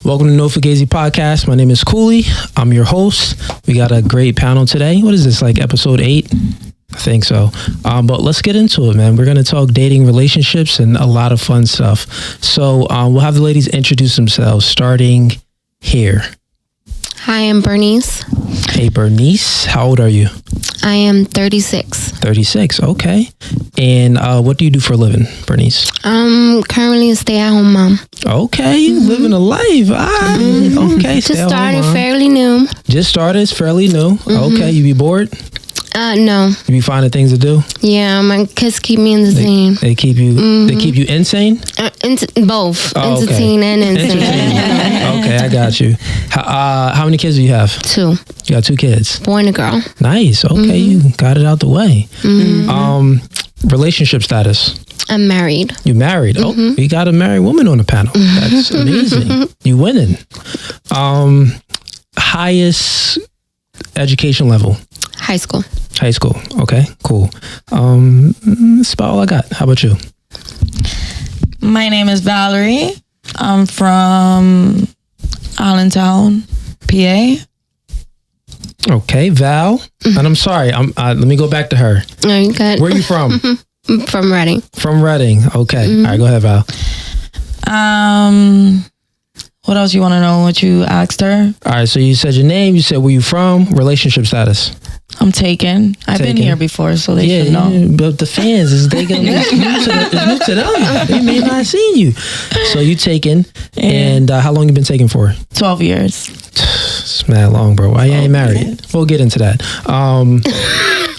Welcome to No Fugazee podcast. My name is Cooley. I'm your host. We got a great panel today. What is this, like episode 8? I think so. But let's get into it, man. We're going to talk dating, relationships, and a lot of fun stuff. So we'll have the ladies introduce themselves, starting here. Hi, I'm Bernice. Hey, Bernice. How old are you? I am 36. 36. Okay. And what do you do for a living, Bernice? I'm currently a stay-at-home mom. Okay. You living a life. Okay. Just started fairly new. Just started. It's fairly new. Okay. You be bored? No. You be finding things to do? Yeah, my kids keep me entertained. They keep you. They keep you insane. Both Okay. entertained and insane. Okay, I got you. How many kids do you have? 2. You got 2 kids. Boy and a girl. Nice. Okay, you got it out the way. Relationship status. I'm married. You married? Oh, we got a married woman on the panel. That's amazing. You winning. Highest education level. High school. High school. Okay, cool. That's about all I got. How about you? My name is Valerie. I'm from Allentown, PA. Okay, Val. And I'm sorry. Let me go back to her. Oh, you good? Where are you from? From Reading. From Reading. Okay. All right, go ahead, Val. What else you want to know? What you asked her? All right, so you said your name, you said where you from, relationship status. I'm taken. I've been here before, so they should know. Yeah, but the fans, it's new to them. They may not have seen you. So you taken, and how long you been taken for? 12 years. It's mad long, bro. Why you ain't married? We'll get into that.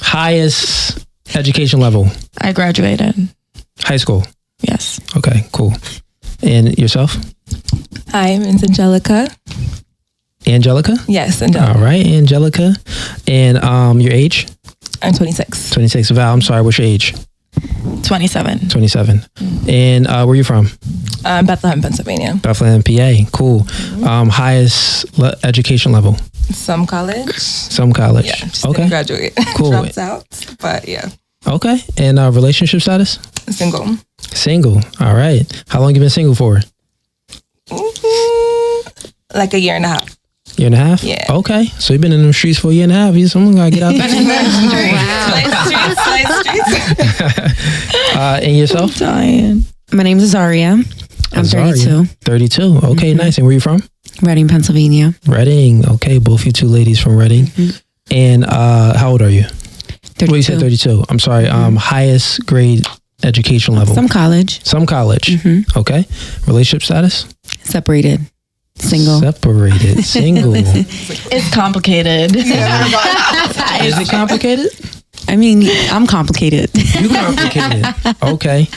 Highest education level? I graduated. High school? Yes. Okay, cool. And yourself? Hi, I'm Angelica. Angelica? Yes, Angelica. All right, Angelica. And your age? I'm 26. 26. Val, I'm sorry, what's your age? 27. 27. And where are you from? Bethlehem, Pennsylvania. Bethlehem, PA. Cool. Highest education level? Some college. Some college. Yeah, just okay. didn't graduate. Cool. Dropped out, but yeah. Okay. And relationship status? Single. Single. All right. How long you been single for? Like a year and a half. Year and a half? Yeah. Okay. So you've been in the streets for a year and a half. Someone gotta get out there. And yourself? Dying. My name is Azaria. I'm 32. 32. Okay, nice. And where you from? Reading, Pennsylvania. Reading. Okay, both you 2 ladies from Reading. And how old are you? 32. Well, you said 32. I'm sorry. Highest grade education level? Some college. Some college. Okay. Relationship status? Separated. Single. Separated. Single. It's complicated. Is it complicated? I mean, I'm complicated. You complicated. Okay.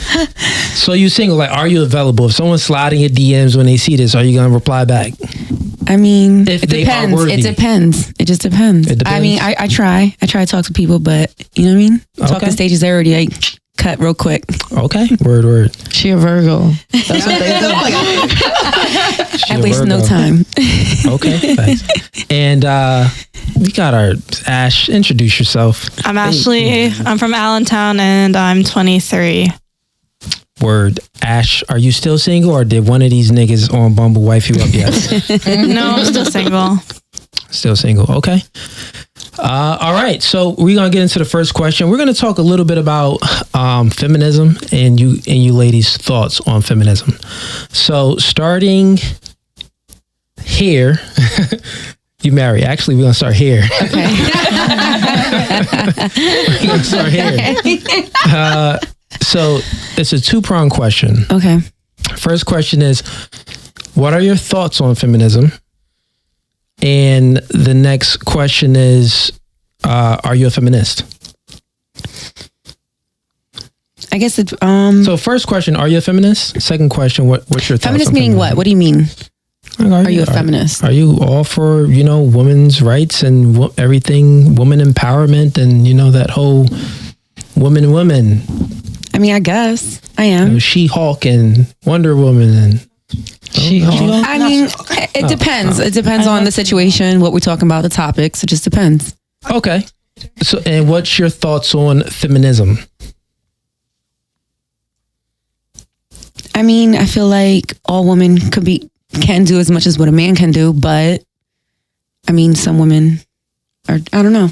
So you single, like, are you available? If someone's sliding your DMs when they see this, are you going to reply back? I mean, If it they depends. are worthy. It depends. It just depends. It depends. I mean, I try to talk to people, but you know what I mean? Talking stages already, I cut real quick. Okay. Word. She a Virgo. That's what they do. She I a waste no Virgo. time. Okay. Thanks. And we got our Ash. Introduce yourself. I'm Ashley. I'm from Allentown and I'm 23. Word. Ash, are you still single or did one of these niggas on Bumble wife you up yet? No, I'm still single. Still single. Okay. All right. So we're going to get into the first question. We're going to talk a little bit about feminism and you ladies' thoughts on feminism. So starting here, you marry. Actually, we're going to start here. Okay. We're going to start here. So it's a 2-pronged question. Okay. First question is, what are your thoughts on feminism? And the next question is, are you a feminist? I guess it's So first question, are you a feminist? Second question, what's your thoughts feminist on meaning feminism? what? What do you mean? Are you a feminist? Are you all for, women's rights and everything, woman empowerment and, that whole woman? I mean, I guess I am. She-Hulk and Wonder Woman and... She-Hulk. I mean, it depends. It depends on the situation, what we're talking about, the topics. It just depends. Okay. So, and what's your thoughts on feminism? I mean, I feel like all women could be can do as much as what a man can do, but I mean, some women are, I don't know.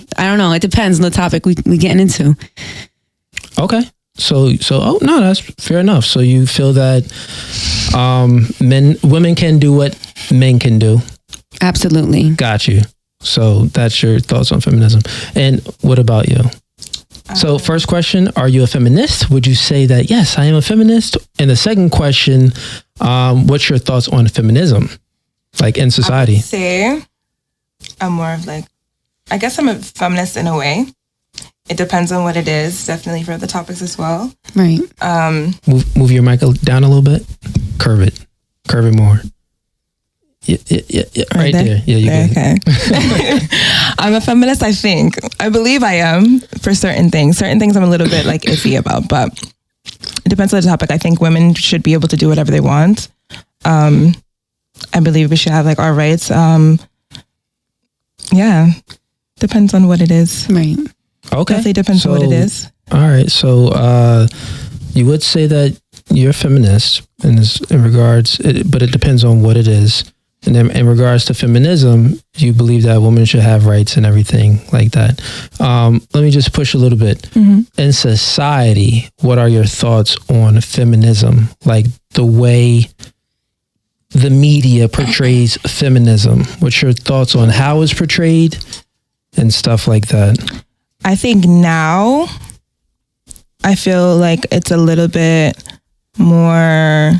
It depends on the topic we getting into. Okay. So, oh no, that's fair enough. So you feel that women can do what men can do. Absolutely. Got you. So that's your thoughts on feminism. And what about you? So first question, are you a feminist? Would you say that, yes, I am a feminist? And the second question, what's your thoughts on feminism, like in society? I would say I'm more of like, I guess I'm a feminist in a way. It depends on what it is, definitely for the topics as well. Right. Move your mic down a little bit. Curve it more. Yeah. Right there. Yeah, you good. Okay. I'm a feminist, I think. I believe I am for certain things. Certain things I'm a little bit like iffy about, but it depends on the topic. I think women should be able to do whatever they want. I believe we should have like our rights. Yeah. Depends on what it is. Right. Okay. Definitely depends on what it is. All right. So you would say that you're a feminist in regards, but it depends on what it is. And then in regards to feminism, you believe that women should have rights and everything like that. Let me just push a little bit. Mm-hmm. In society, what are your thoughts on feminism? Like the way the media portrays feminism. What's your thoughts on how it's portrayed and stuff like that? I think now I feel like it's a little bit more,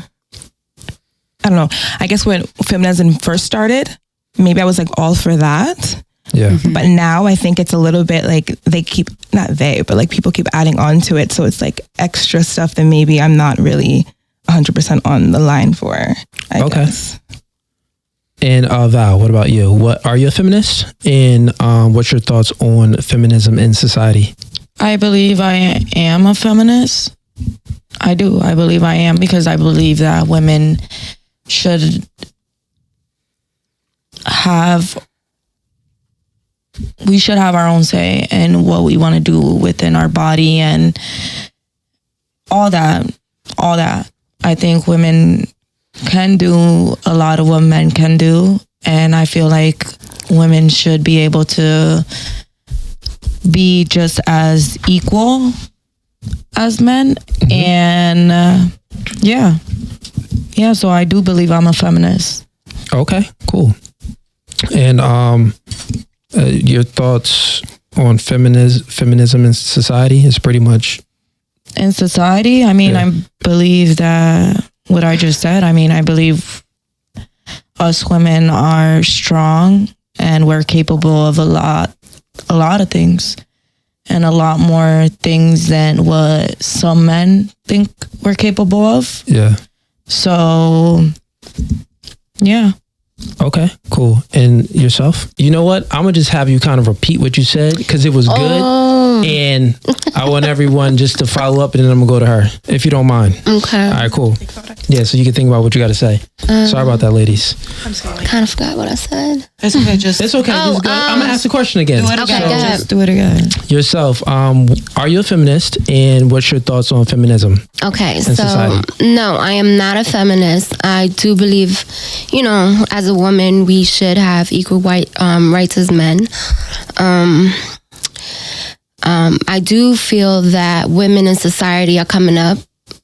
I don't know. I guess when feminism first started, maybe I was like all for that. Yeah. Mm-hmm. But now I think it's a little bit like but like people keep adding on to it. So it's like extra stuff that maybe I'm not really 100% on the line for, I guess. And Val, what about you? What are you a feminist? And what's your thoughts on feminism in society? I believe I am a feminist. I do. I believe I am because I believe that women should have our own say in what we want to do within our body and all that. I think women can do a lot of what men can do, and I feel like women should be able to be just as equal as men. Mm-hmm. And so I do believe I'm a feminist. Okay, cool. And your thoughts on feminism in society is pretty much in society. I mean, I believe that what I just said. I mean, I believe us women are strong and we're capable of a lot of things, and a lot more things than what some men think we're capable of. Yeah. So, yeah. Okay, cool. And yourself? You know what? I'm going to just have you kind of repeat what you said because it was good. And I want everyone just to follow up and then I'm going to go to her, if you don't mind. Okay. All right, cool. Yeah, so you can think about what you got to say. Sorry about that, ladies. I'm sorry. I kind of forgot what I said. It's okay. It's okay. Just go. I'm going to ask the question again. Do it again. Okay, Just do it again. Yourself, are you a feminist? And what's your thoughts on feminism? Okay, so society? No, I am not a feminist. I do believe, as a woman, we should have equal rights as men. I do feel that women in society are coming up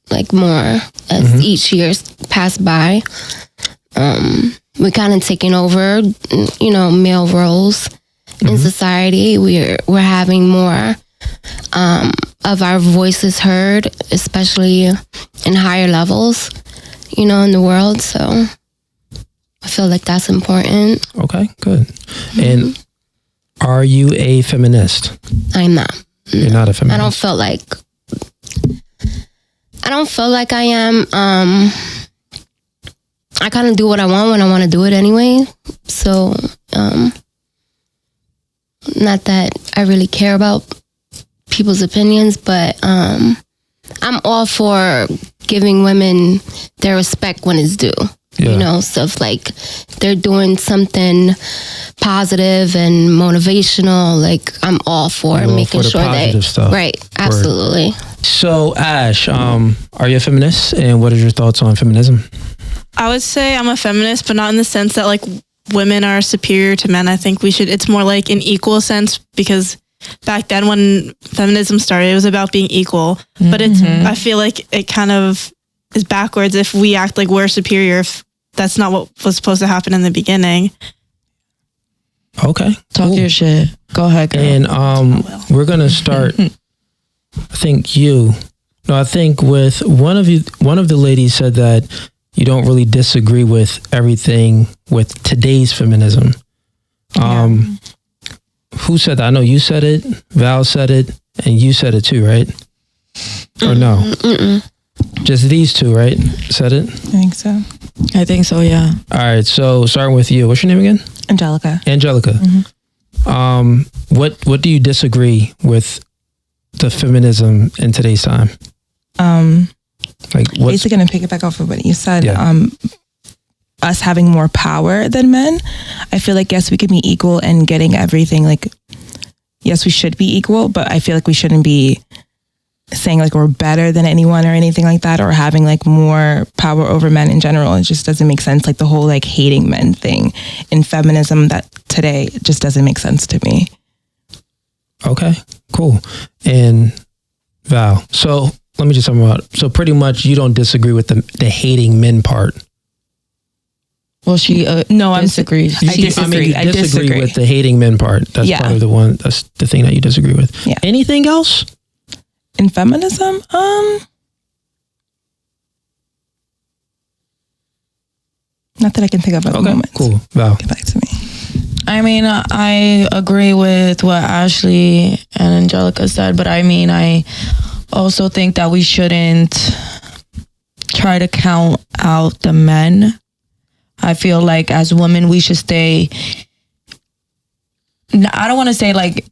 like more as each year's pass by. We're kind of taking over, male roles in society. We're having more of our voices heard, especially in higher levels, in the world. So I feel like that's important. Okay, good. And are you a feminist? I'm not. You're not a feminist? I don't feel like I am. I kind of do what I want when I want to do it anyway. So, not that I really care about people's opinions, but I'm all for giving women their respect when it's due. Yeah. Stuff like they're doing something positive and motivational. Like I'm all for making sure that stuff. Right, absolutely. So Ash, are you a feminist? And what are your thoughts on feminism? I would say I'm a feminist, but not in the sense that like women are superior to men. I think it's more like an equal sense, because back then when feminism started, it was about being equal. But I feel like it kind of is backwards if we act like we're superior, if that's not what was supposed to happen in the beginning. Okay. Talk your shit. Go ahead, girl. And we're going to start, I think with one of the ladies said that you don't really disagree with everything with today's feminism. Who said that? I know you said it, Val said it, and you said it too, right? Or no? Just these two, right? Said it? I think so, yeah. All right, so starting with you. What's your name again? Angelica. What do you disagree with the feminism in today's time? Basically going to pick it back off of what you said. Yeah. Us having more power than men. I feel like, yes, we can be equal in getting everything. Like, yes, we should be equal, but I feel like we shouldn't be saying like we're better than anyone or anything like that, or having like more power over men in general. It just doesn't make sense. Like the whole like hating men thing in feminism that today just doesn't make sense to me. Okay, cool. And Val, so let me just talk about, so pretty much you don't disagree with the hating men part. Well, she no, I disagrees. I disagree. I disagree with the hating men part. That's probably the one. That's the thing that you disagree with. Yeah. Anything else in feminism? Not that I can think of at the moment. Cool. Val, get back to me. I mean, I agree with what Ashley and Angelica said, but I mean, I also think that we shouldn't try to count out the men. I feel like as women, we should stay, I don't want to say like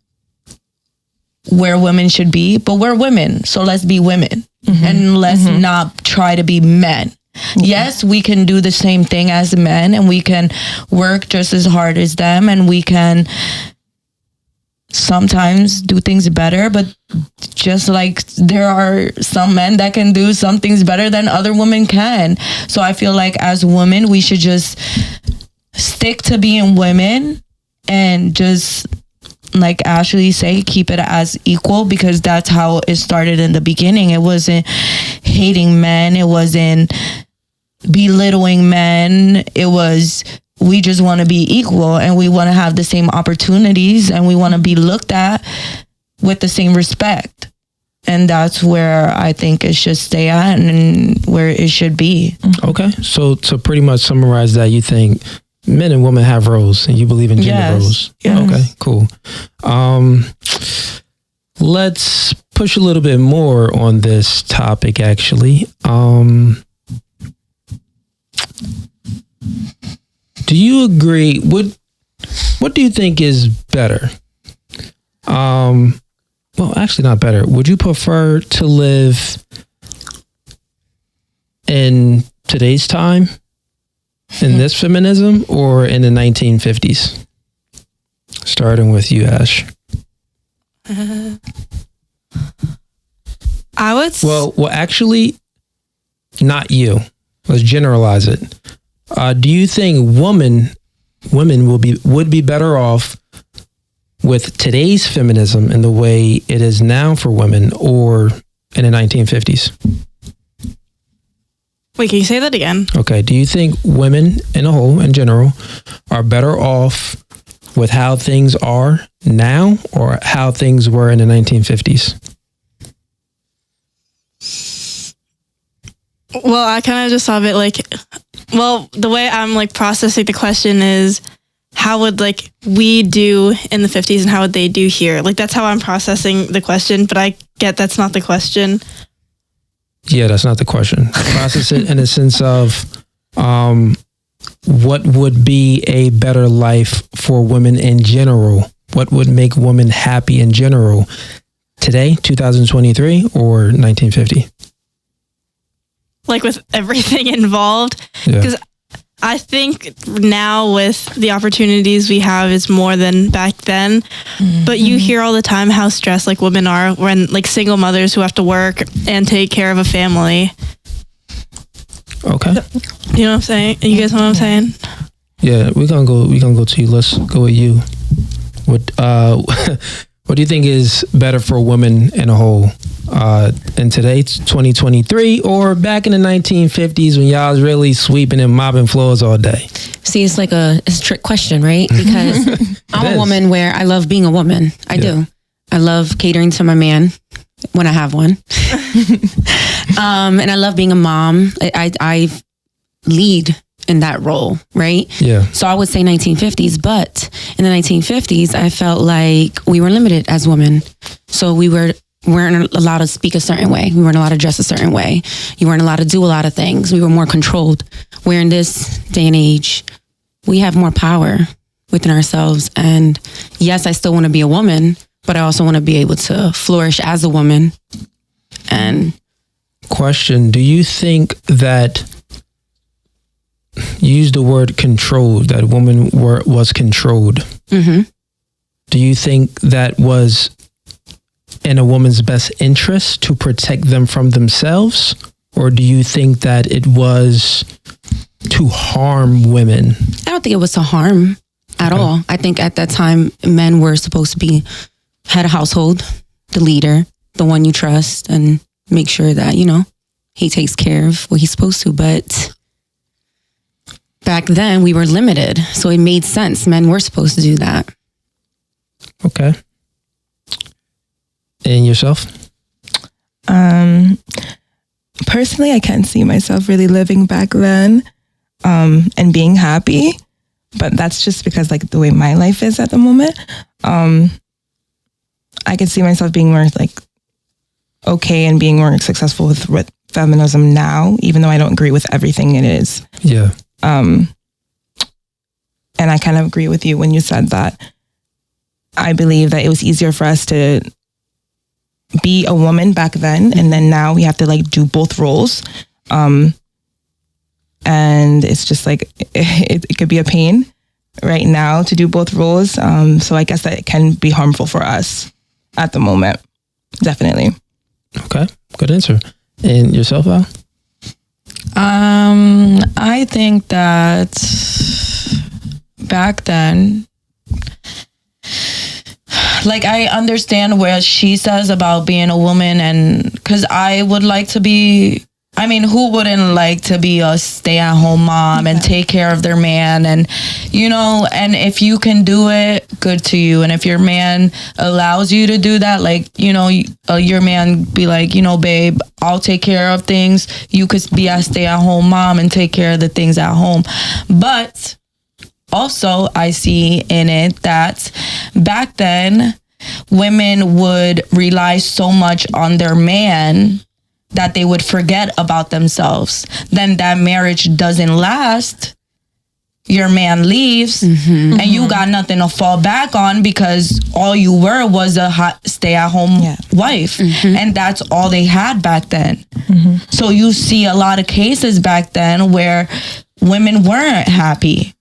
where women should be, but we're women. So let's be women and let's not try to be men. Yes, we can do the same thing as men and we can work just as hard as them and we can sometimes do things better, but just like there are some men that can do some things better than other women can. So I feel like as women, we should just stick to being women and just, like Ashley say, keep it as equal, because that's how it started in the beginning. It wasn't hating men. It wasn't belittling men. It was, we just want to be equal and we want to have the same opportunities and we want to be looked at with the same respect. And that's where I think it should stay at and where it should be. Okay. So pretty much summarize that, you think men and women have roles and you believe in gender roles. Yes. Okay, cool. Let's push a little bit more on this topic actually. Do you agree? What do you think is better? Well, actually not better. Would you prefer to live in today's time, in this feminism, or in the 1950s? Starting with you, Ash. I would. Well, actually, not you. Let's generalize it. Do you think women would be better off with today's feminism in the way it is now for women, or in the 1950s? Wait, can you say that again? Okay. Do you think women in a whole, in general, are better off with how things are now or how things were in the 1950s? Well, I kind of just saw it like, well, the way I'm like processing the question is, how would like we do in the 50s and how would they do here? Like that's how I'm processing the question, but I get that's not the question. Yeah, that's not the question. Process it in a sense of what would be a better life for women in general? What would make women happy in general today, 2023, or 1950? Like with everything involved? Because I think now with the opportunities we have is more than back then. But you hear all the time how stressed like women are when like single mothers who have to work and take care of a family. Okay. You know what I'm saying? You guys know what I'm saying? Yeah, we're gonna go to you. Let's go with you. What what do you think is better for women in a whole? In today's 2023 or back in the 1950s when y'all was really sweeping and mopping floors all day? See, it's like it's a trick question, right? Because I'm a woman where I love being a woman. I do. I love catering to my man when I have one. And I love being a mom. I lead in that role, right? Yeah. So I would say 1950s, but in the 1950s, I felt like we were limited as women. So we weren't allowed to speak a certain way. We weren't allowed to dress a certain way. You weren't allowed to do a lot of things. We were more controlled. Where in this day and age, we have more power within ourselves. And yes, I still want to be a woman, but I also want to be able to flourish as a woman. And question, do you think that you used the word controlled, that woman was controlled? mm-hmm. Do you think that was in a woman's best interest to protect them from themselves? Or do you think that it was to harm women? I don't think it was to harm at all. I think at that time, men were supposed to be head of household, the leader, the one you trust, and make sure that, he takes care of what he's supposed to. But back then we were limited. So it made sense. Men were supposed to do that. Okay. And yourself? Personally, I can't see myself really living back then and being happy. But that's just because like the way my life is at the moment. I could see myself being more like okay and being more successful with feminism now, even though I don't agree with everything it is. Yeah. And I kind of agree with you when you said that. I believe that it was easier for us to be a woman back then, and then now we have to like do both roles. And it's just like it could be a pain right now to do both roles. So I guess that it can be harmful for us at the moment. Definitely. Okay, good answer. And yourself, Al? I think that back then, like I understand where she says about being a woman, and because I would like to be, I mean, who wouldn't like to be a stay-at-home mom and take care of their man, and and if you can do it, good to you. And if your man allows you to do that, like your man be like, babe, I'll take care of things. You could be a stay-at-home mom and take care of the things at home. But also, I see in it that back then, women would rely so much on their man that they would forget about themselves. Then that marriage doesn't last. Your man leaves, and you got nothing to fall back on because all you were was a stay-at-home wife. And that's all they had back then. So you see a lot of cases back then where women weren't happy.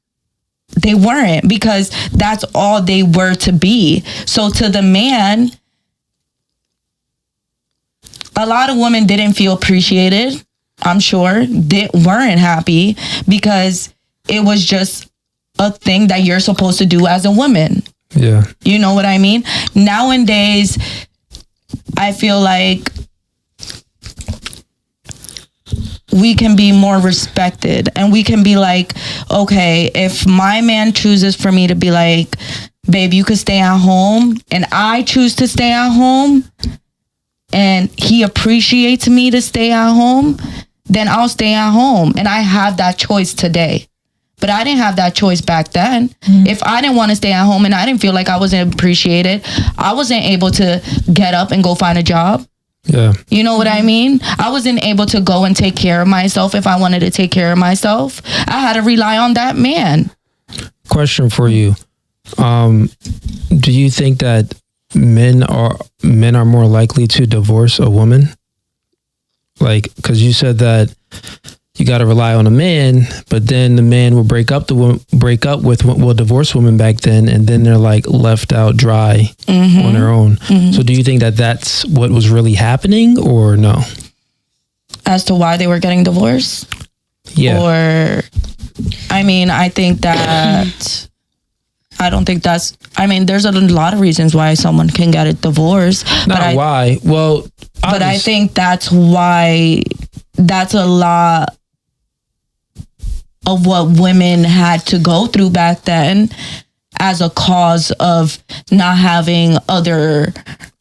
They weren't, because that's all they were to be. So to the man, a lot of women didn't feel appreciated. I'm sure they weren't happy because it was just a thing that you're supposed to do as a woman. Yeah. You know what I mean? Nowadays, I feel like we can be more respected, and we can be like, okay, if my man chooses for me to be like, babe, you could stay at home, and I choose to stay at home, and he appreciates me to stay at home, then I'll stay at home. And I have that choice today. But I didn't have that choice back then. If I didn't want to stay at home and I didn't feel like I wasn't appreciated, I wasn't able to get up and go find a job. Yeah. You know what I mean? I wasn't able to go and take care of myself if I wanted to take care of myself. I had to rely on that man. Question for you. Do you think that men are more likely to divorce a woman? Like, because you said that you got to rely on a man, but then the man will will divorce women back then, and then they're like left out dry on their own. So do you think that that's what was really happening, or no? As to why they were getting divorced? Yeah. Or, I mean, I think that, I don't think that's, I mean, there's a lot of reasons why someone can get a divorce. Not why. Well, but I think that's why, that's a lot of what women had to go through back then as a cause of not having other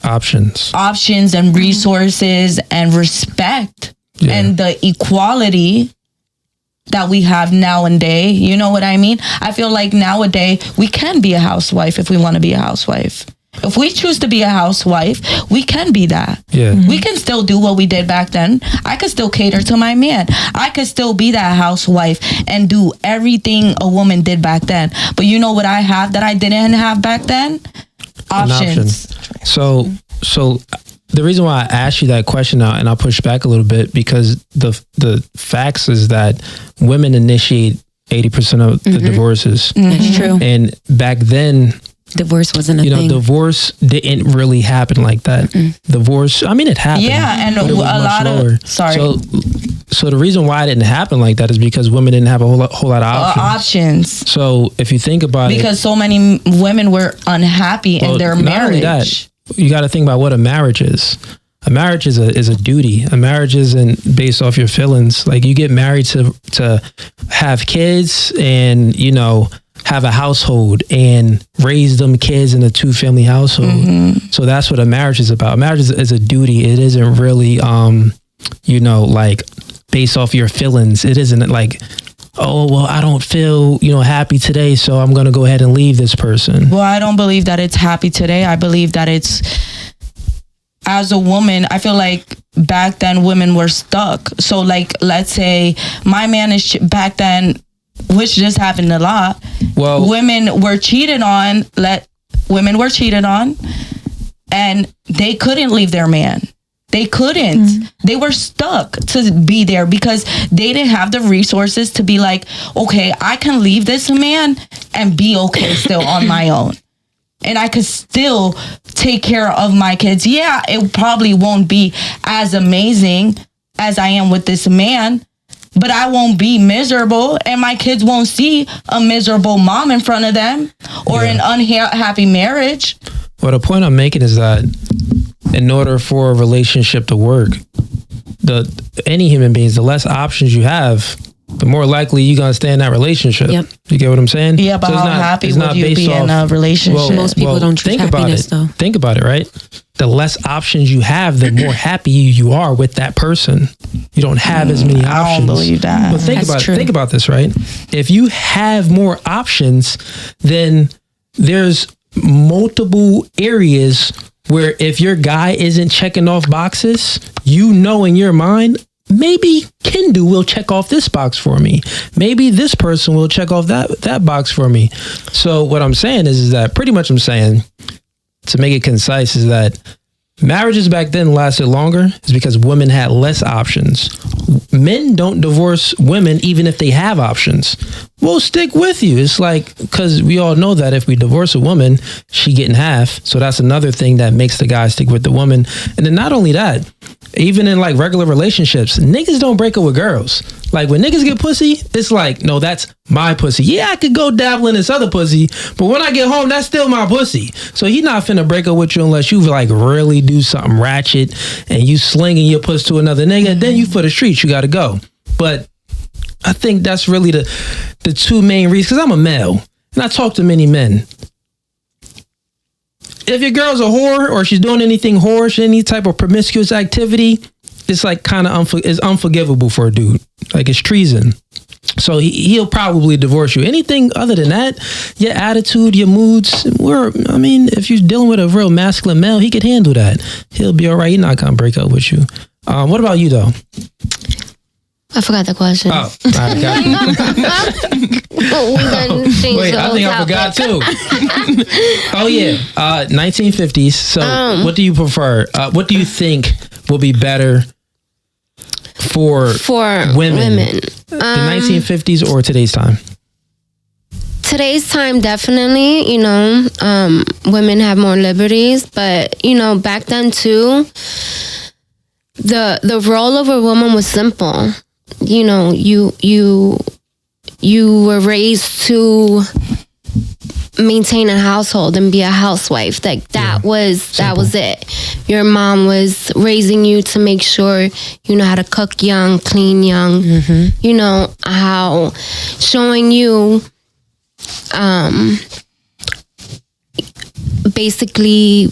options and resources and respect and the equality that we have nowadays. You know what I mean? I feel like nowadays we can be a housewife if we want to be a housewife. If we choose to be a housewife, we can be that. Yeah. We can still do what we did back then. I could still cater to my man. I could still be that housewife and do everything a woman did back then. But you know what I have that I didn't have back then? Options. So the reason why I asked you that question now, and I'll push back a little bit, because the facts is that women initiate 80% of the divorces. That's true. And back then, divorce wasn't a thing. Divorce didn't really happen like that. Divorce, I mean, it happened. Yeah, and but it was a lot lower. So the reason why it didn't happen like that is because women didn't have a whole lot of options. So if you think about it, because so many women were unhappy in their marriage. Not only that, you got to think about what a marriage is. A marriage is a duty. A marriage isn't based off your feelings. Like, you get married to have kids and, have a household and raise them kids in a 2-family household. So that's what a marriage is about. A marriage is a duty. It isn't really, like based off your feelings. It isn't like, oh, well, I don't feel, happy today, so I'm going to go ahead and leave this person. Well, I don't believe that it's happy today. I believe that it's, as a woman, I feel like back then women were stuck. So like, let's say my man is back then, which just happened a lot. Well, women were cheated on, and they couldn't leave their man. They couldn't. They were stuck to be there because they didn't have the resources to be like, okay, I can leave this man and be okay still on my own. And I could still take care of my kids. Yeah, it probably won't be as amazing as I am with this man, but I won't be miserable, and my kids won't see a miserable mom in front of them or an unhappy marriage. Well, the point I'm making is that in order for a relationship to work, any human beings, the less options you have, the more likely you're going to stay in that relationship. Yep. You get what I'm saying? Yeah, but how happy would you be in a relationship? Most people don't choose happiness, though. Think about it, right? The less options you have, the more happy you are with that person. You don't have as many options. I don't believe that. But think about this, right? If you have more options, then there's multiple areas where if your guy isn't checking off boxes, in your mind, maybe Kendu will check off this box for me. Maybe this person will check off that box for me. So what I'm saying is that pretty much I'm saying, to make it concise, is that marriages back then lasted longer is because women had less options. Men don't divorce women even if they have options. We'll stick with you. It's like, because we all know that if we divorce a woman, she getting half. So that's another thing that makes the guy stick with the woman. And then not only that, even in like regular relationships, niggas don't break up with girls. Like when niggas get pussy, it's like, no, that's my pussy. Yeah, I could go dabble in this other pussy, but when I get home, that's still my pussy. So he not finna break up with you unless you like really do something ratchet and you slinging your puss to another nigga. Then you for the streets, you gotta go. But I think that's really the two main reasons, because I'm a male and I talk to many men. If your girl's a whore or she's doing anything whorish, any type of promiscuous activity, it's like kind of it's unforgivable for a dude. Like it's treason. So he'll probably divorce you. Anything other than that, your attitude, your moods, if you're dealing with a real masculine male, he could handle that. He'll be all right. He's not going to break up with you. What about you though? I forgot the question. Oh, all right, got it. Wait, I think I forgot too. Oh yeah, 1950s. So, what do you prefer? What do you think will be better for women? The 1950s or today's time? Today's time, definitely. Women have more liberties, but back then too, the role of a woman was simple. you know, you were raised to maintain a household and be a housewife. Like that was it. Your mom was raising you to make sure you know how to cook young, clean young. You know how showing you basically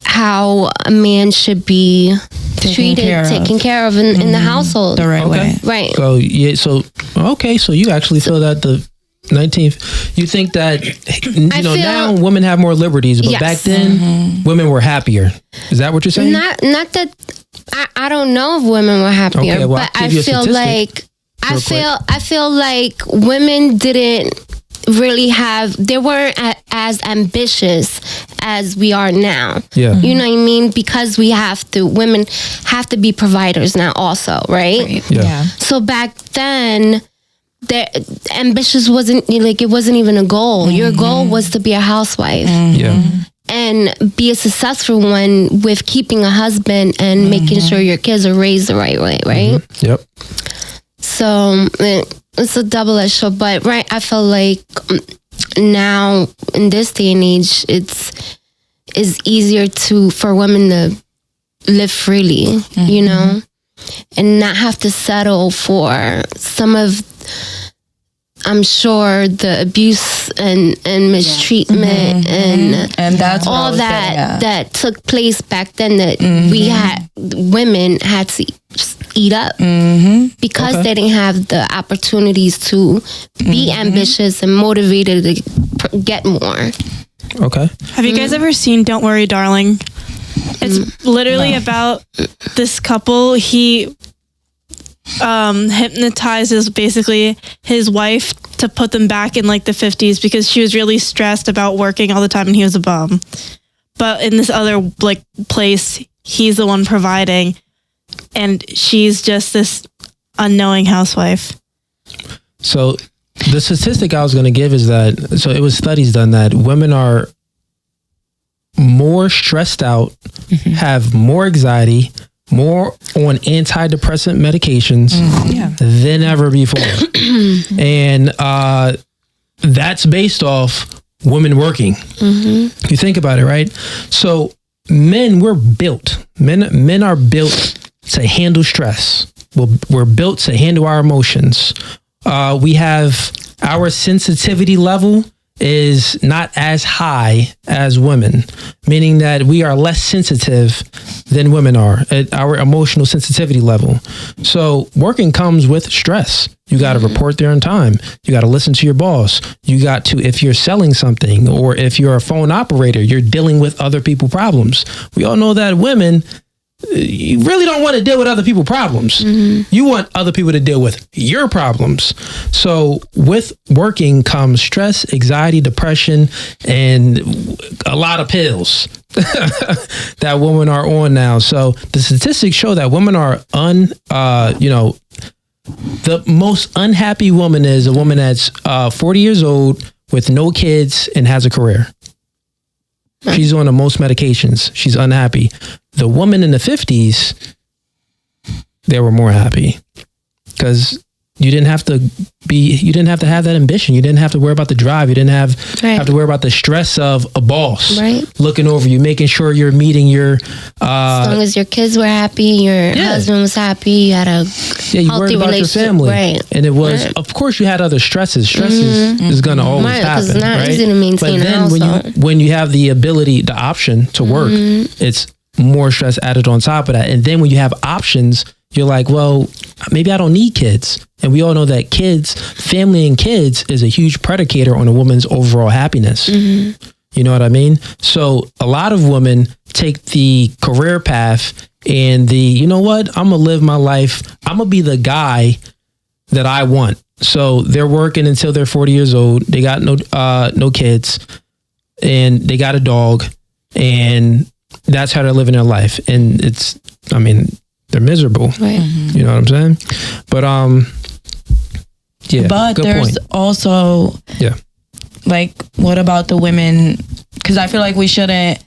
how a man should be taken care of in the household the right way. Right. So so you actually feel that the 19th, you think that now women have more liberties, but back then women were happier. Is that what you're saying? Not that I don't know if women were happier, Okay, well, but I feel like women didn't really they weren't as ambitious as we are now. Yeah. You know what I mean? Because women have to be providers now also, right? Yeah. So back then, ambitious wasn't like, it wasn't even a goal. Your goal was to be a housewife. Yeah. And be a successful one with keeping a husband and making sure your kids are raised the right way, right? Yep. So it's a double-edged sword, but right, I feel like now in this day and age, it's easier for women to live freely, you know, and not have to settle for some of, I'm sure, the abuse and mistreatment and that's all that took place back then that women had to eat up because they didn't have the opportunities to be ambitious and motivated to get more. Okay. Have you guys ever seen Don't Worry, Darling? It's literally about this couple. He hypnotizes basically his wife to put them back in like the 50s because she was really stressed about working all the time and he was a bum. But in this other like place, he's the one providing and she's just this unknowing housewife. So the statistic I was going to give is that, so it was studies done that women are more stressed out, have more anxiety, more on antidepressant medications than ever before. And that's based off women working. You think about it, right? So men are built to handle stress. We're built to handle our emotions. We have our sensitivity level is not as high as women, meaning that we are less sensitive than women are at our emotional sensitivity level. So working comes with stress. You got to report there on time. You got to listen to your boss. You got to, if you're selling something or if you're a phone operator, you're dealing with other people's problems. We all know that women, you really don't want to deal with other people's problems. You want other people to deal with your problems. So with working comes stress, anxiety, depression, and a lot of pills that women are on now. So the statistics show that women are the most unhappy woman is a woman that's 40 years old with no kids and has a career. She's on the most medications. She's unhappy. The woman in the 50s, they were more happy because you didn't have to have that ambition. You didn't have to worry about the drive. You didn't have to worry about the stress of a boss looking over you, making sure you're meeting your. As long as your kids were happy, your husband was happy, you had a you healthy worried about your family, and it was. Of course, you had other stresses. Stresses is going to always happen. It's not easy to maintain but then when you have the ability, the option to work, it's more stress added on top of that. And then when you have options, you're like, well, maybe I don't need kids. And we all know that family and kids is a huge predicator on a woman's overall happiness. You know what I mean? So a lot of women take the career path and you know what? I'm going to live my life. I'm going to be the guy that I want. So they're working until they're 40 years old. They got no kids and they got a dog and that's how they're living their life. And they're miserable. You know what I'm saying? But but there's also like, what about the women? Because I feel like we shouldn't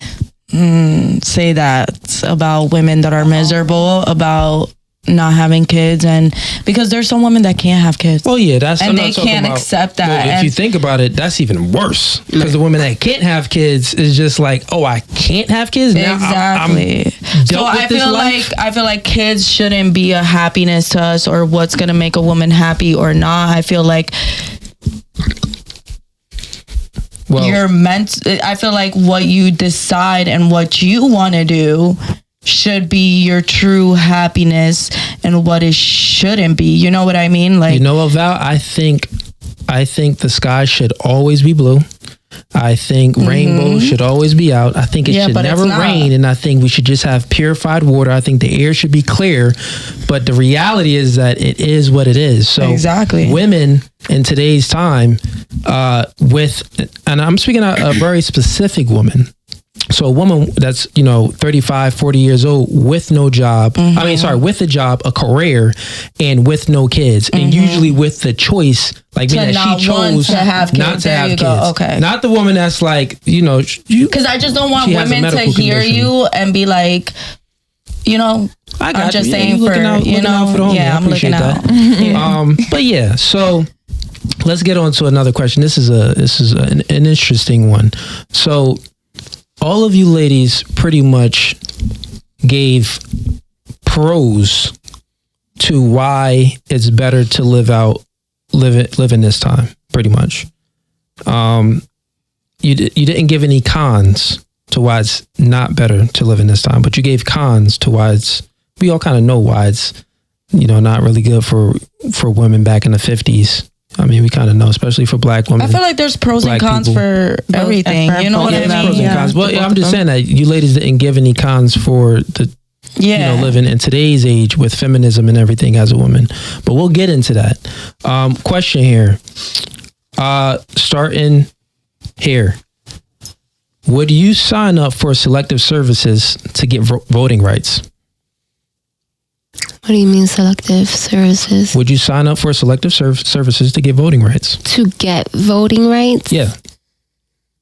say that about women that are miserable, about not having kids, and because there's some women that can't have kids. Well, yeah, that's and I'm they not talking can't about, accept that. Well, if And you think about it, that's even worse because the women that can't have kids is just like, oh, I can't have kids. Now exactly. So I feel like kids shouldn't be a happiness to us or what's gonna make a woman happy or not. I feel like you're meant. I feel like what you decide and what you want to do should be your true happiness, and what it shouldn't be. You know what I mean? Like, you know what, Val? I think the sky should always be blue. I think rainbows should always be out. I think it should never rain, and I think we should just have purified water. I think the air should be clear, but the reality is that it is what it is. So exactly, women in today's time, and I'm speaking of a very specific woman. So a woman that's, 35, 40 years old with no job, with a job, a career, and with no kids, and usually with the choice, like me, that she chose to have kids. Not to have kids. Okay. Not the woman that's like, because I just don't want women to hear you and be like, I'm just saying for, I'm looking out. But yeah, so let's get on to another question. This is an interesting one. So all of you ladies pretty much gave pros to why it's better to live in this time, pretty much. You didn't give any cons to why it's not better to live in this time, but you gave cons to why we all kind of know why it's, not really good for women back in the 50s. I mean, we kind of know, especially for black women. I feel like there's pros and cons for everything. You know what I mean? Pros and cons. Well, I'm just saying that you ladies didn't give any cons for the, living in today's age with feminism and everything as a woman. But we'll get into that. Question here. Starting here. Would you sign up for selective services to get voting rights? What do you mean selective services? Would you sign up for selective services to get voting rights? To get voting rights? Yeah.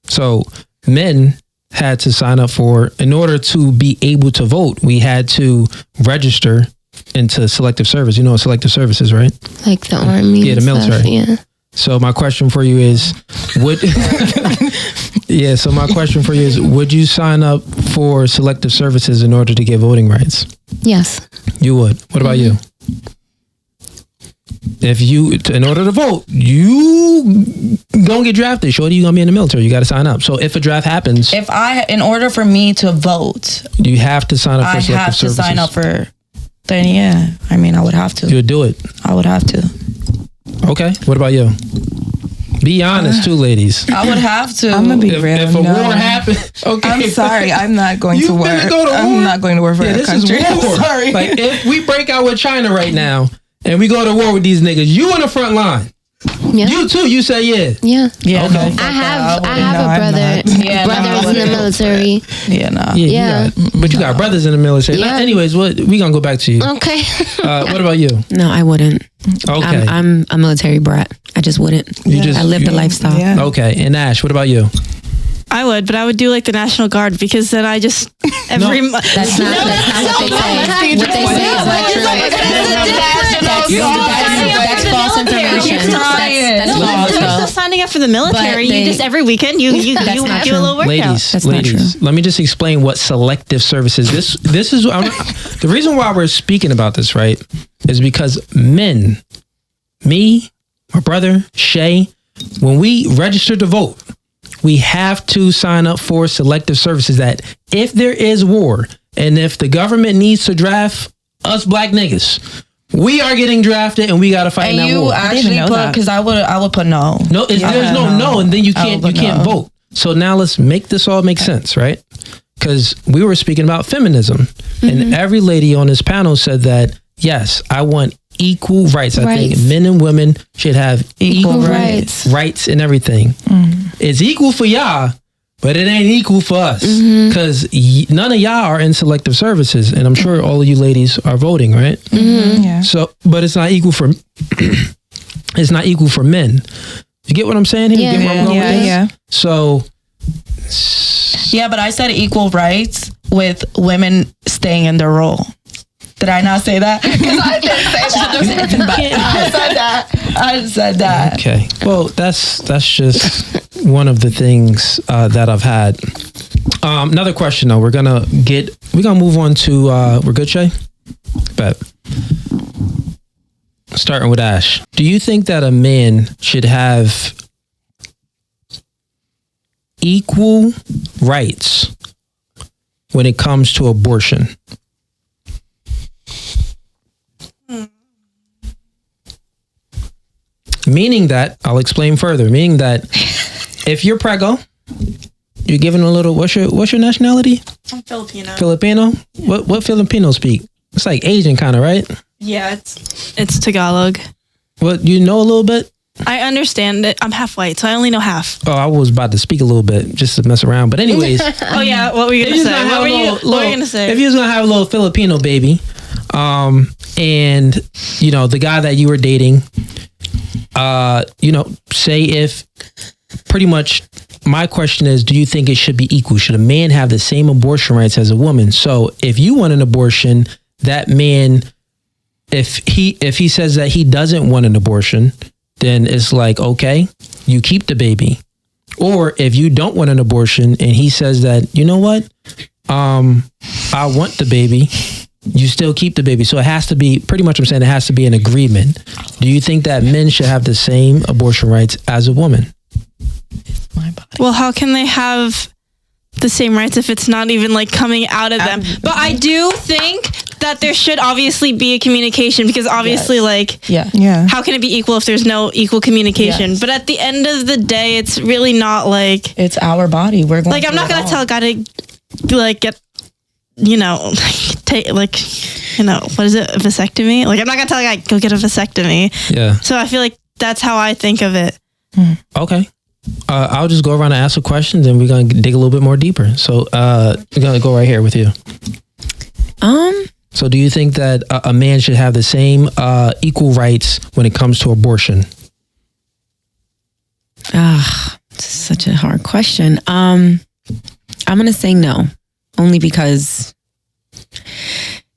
So men had to sign up in order to be able to vote, we had to register into selective service. You know what selective service is, right? Like the army. Yeah, the military. Stuff, yeah. So my question for you is, would you sign up for selective services in order to get voting rights? Yes. You would. What about you? If in order to vote, you gonna get drafted. Shorty, you gonna be in the military. You got to sign up. So if a draft happens, in order for me to vote, you have to sign up for selective services. I have to sign up for. Then yeah, I mean, I would have to. You would do it. I would have to. Okay. What about you? Be honest, too, ladies. I would have to. I'm gonna be real. If a war happens, okay. I'm sorry. I'm not going to war. I'm not going to war for that country. This is war. Sorry. Like if we break out with China right now and we go to war with these niggas, you on the front line. Yeah. You too. You say yeah. Yeah. Yeah. Okay. I have a brother. Brothers in the military. Yeah. No. Yeah. But you got brothers in the military. Yeah. Anyways, we gonna go back to you. Okay. What about you? No, I wouldn't. Okay. I'm a military brat. I just wouldn't. I live the lifestyle. Yeah. Okay. And Ash, what about you? I would, but I would do like the National Guard because then I just every month. That's not what they say. What they say is not true. That's false information. That's false. You're still signing up for the military. You just every weekend you do a little workout. Ladies, let me just explain what selective service is. This is the reason why we're speaking about this, right? Is because men, me, my brother, Shay, when we register to vote, we have to sign up for selective services that if there is war and if the government needs to draft us black niggas, we are getting drafted and we got to fight in that war. And you actually put, because I would put no. No, there's no, and then you can't vote. So now let's make this all make sense, right? Because we were speaking about feminism and every lady on this panel said that, yes, I want equal rights. I think men and women should have equal rights and everything. It's equal for y'all, but it ain't equal for us because none of y'all are in selective services, and I'm sure all of you ladies are voting, right? Yeah. So, but it's not equal for it's not equal for men. You get what I'm saying here? Yeah. You get where I'm going with this? Yeah. So, yeah, but I said equal rights with women staying in their role. Did I not say that? Because I didn't say that. I said that. Okay. Well, that's just one of the things that I've had. Another question though. We're gonna move on to we're good, Shay? Bet. Starting with Ash. Do you think that a man should have equal rights when it comes to abortion? Meaning that, I'll explain further, meaning that if you're preggo, you're given a little, what's your nationality? I'm Filipino. Filipino? What Filipino speak? It's like Asian kind of, right? Yeah, it's Tagalog. What, you know a little bit? I understand it. I'm half white, so I only know half. Oh, I was about to speak a little bit just to mess around. But anyways. Oh yeah, what were you gonna say? What were you gonna say? If you was gonna have a little Filipino baby, and you know, the guy that you were dating, you know, say if pretty much my question is, do you think it should be equal? Should a man have the same abortion rights as a woman? So if you want an abortion, that man, if he says that he doesn't want an abortion, then it's like, okay, you keep the baby. Or if you don't want an abortion and he says that, you know what, I want the baby, you still keep the baby. So it has to be, pretty much I'm saying it has to be an agreement. Do you think that men should have the same abortion rights as a woman? My body. Well, how can they have the same rights if it's not even like coming out of them? But I do think that there should obviously be a communication, because obviously like Yeah. how can it be equal if there's no equal communication? Yes. But at the end of the day, it's really not like It's our body. We're going like I'm not gonna tell a guy to like get, you know, take like, you know, what is it, a vasectomy? Like I'm not gonna tell a guy go get a vasectomy. Yeah. So I feel like that's how I think of it. Okay. I'll just go around and ask some questions and we're going to dig a little bit more deeper. So we're going to go right here with you. So do you think that a man should have the same equal rights when it comes to abortion? It's such a hard question. I'm going to say no, only because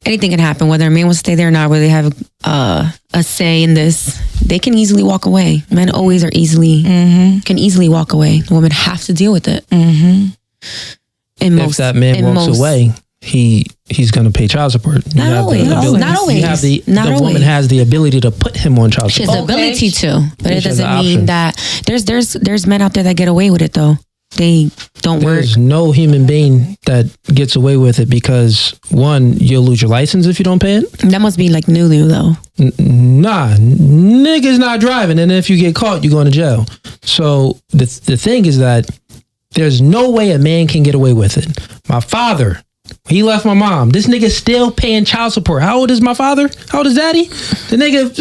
anything can happen, whether a man wants to stay there or not, whether they have a say in this, they can easily walk away. Men always are can easily walk away. Women have to deal with it. If that man walks away, he's going to pay child support. Not always. The woman has the ability to put him on child She support. has the ability to, but it She has doesn't the mean option. that there's men out there that get away with it though. They don't work. There's no human being that gets away with it because, one, you'll lose your license if you don't pay it. That must be like new though. Nah, niggas not driving, and if you get caught, you going to jail. So the thing is that there's no way a man can get away with it. My father, he left my mom. This nigga still paying child support. How old is my father? How old is daddy? The nigga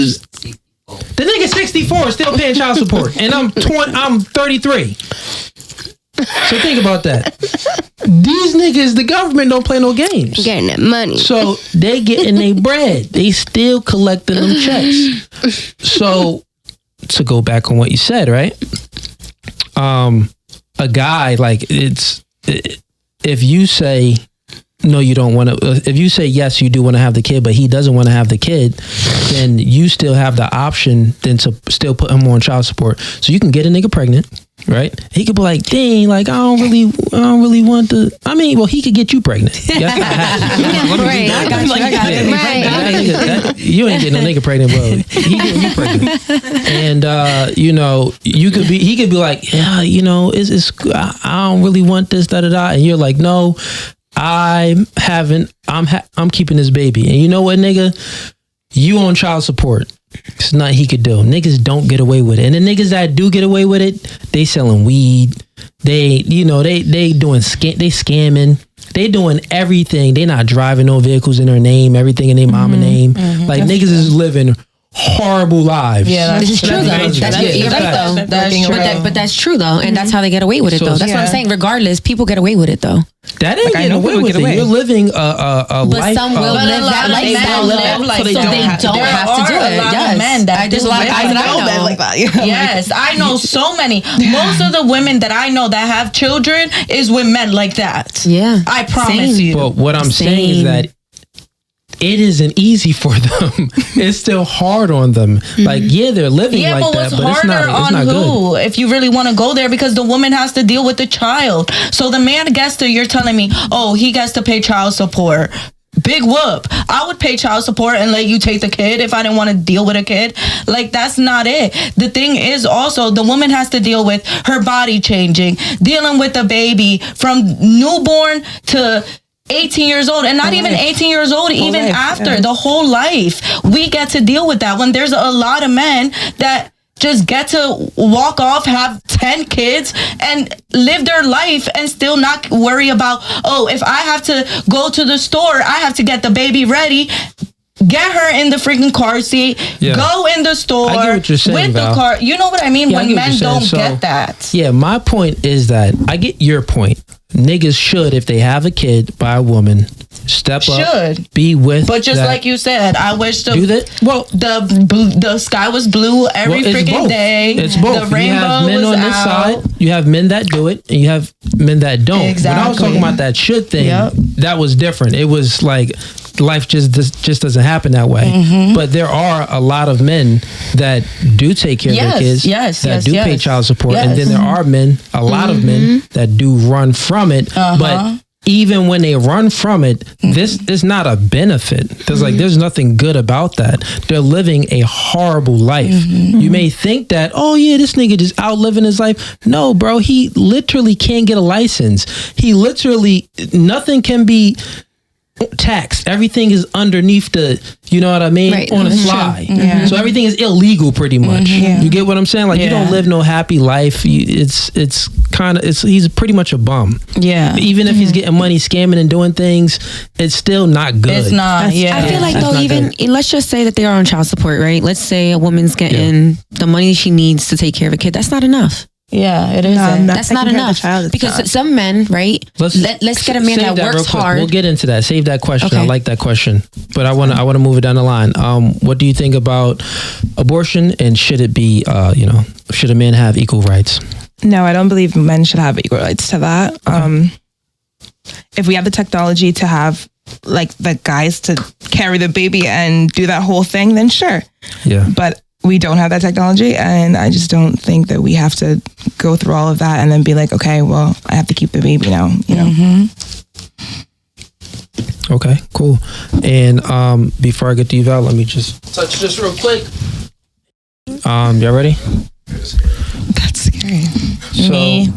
64 still paying child support, and I'm 33. So think about that. These niggas, the government don't play no games. Getting that money. So they getting their bread. They still collecting them checks. So to go back on what you said, right? A guy, like, if you say no, you don't want to, if you say yes, you do want to have the kid, but he doesn't want to have the kid, then you still have the option then to still put him on child support. So you can get a nigga pregnant, right? He could be like, dang, like, I don't really want to, I mean, well, he could get you pregnant. Yes, you ain't getting no nigga pregnant, bro. He getting you pregnant. And, you know, he could be like, yeah, you know, I don't really want this, da-da-da. And you're like, no, I'm keeping this baby. And you know what, nigga? You on child support. It's nothing he could do. Niggas don't get away with it. And the niggas that do get away with it, they selling weed. They doing scamming. They doing everything. They not driving no vehicles in their name, everything in their mama name. Like, that's niggas is living horrible lives. Yeah, this is true though. You're right though. But that's true though, and that's how they get away with it though. That's what I'm saying. Regardless, people get away with it though. That ain't getting away with it. You're living a life. But some will live that lifestyle, so they don't have to do it. Yes, there's a lot of guys that I know like that. Yes, I know so many. Most of the women that I know that have children is with men like that. Yeah, I promise you. But what I'm saying is that it isn't easy for them. It's still hard on them. Like, yeah, they're living like but that, what's but it's harder not on good. who? If you really want to go there, because the woman has to deal with the child. So the man gets to, you're telling me, oh, he gets to pay child support. Big whoop. I would pay child support and let you take the kid if I didn't want to deal with a kid. Like, that's not it. The thing is also, the woman has to deal with her body changing, dealing with the baby from newborn to 18 years old, and not even 18 years old, even after the whole life. We get to deal with that when there's a lot of men that just get to walk off, have 10 kids, and live their life and still not worry about, oh, if I have to go to the store, I have to get the baby ready, get her in the freaking car seat, go in the store I get what you're saying, with Val. the car. You know what I mean? Yeah, I when get what men you're saying. don't So, get that. Yeah, my point is that I get your point. Niggas should, if they have a kid by a woman, step up, be with. But just that. like you said, I wish Do that. Well, the sky was blue every it's freaking both. day. It's both. The You have rainbow men was on this out. side. You have men that do it, and you have men that don't. When I was talking about that should thing, that was different. It was like life just doesn't happen that way. But there are a lot of men that do take care of their kids, that do pay child support, and then there are men, a lot of men that do run from it. But even when they run from it, this is not a benefit. There's nothing good about that. They're living a horrible life. You may think that, oh yeah, this nigga just out living his life. No, bro, he literally can't get a license. He literally, nothing can be taxed. Everything is underneath the, you know what I mean, on the fly. So everything is illegal pretty much. You get what I'm saying? Like you don't live no happy life. He's pretty much a bum. Even if he's getting money, scamming and doing things, it's still not good. It's not. I feel like though, even let's just say that they are on child support, right? Let's say a woman's getting the money she needs to take care of a kid. That's not enough. Yeah, it isn't. That's not enough. Because some men, right? Let's get a man that works hard. We'll get into that. Save that question. Okay. I like that question, but I want to move it down the line. What do you think about abortion, and should it be, should a man have equal rights? No, I don't believe men should have equal rights to that. If we have the technology to have like the guys to carry the baby and do that whole thing, then sure. Yeah. But we don't have that technology, and I just don't think that we have to go through all of that and then be like, okay, well, I have to keep the baby now, you know? Okay, cool. And before I get to you, Val, let me just touch this real quick. Y'all ready? That's scary. Me?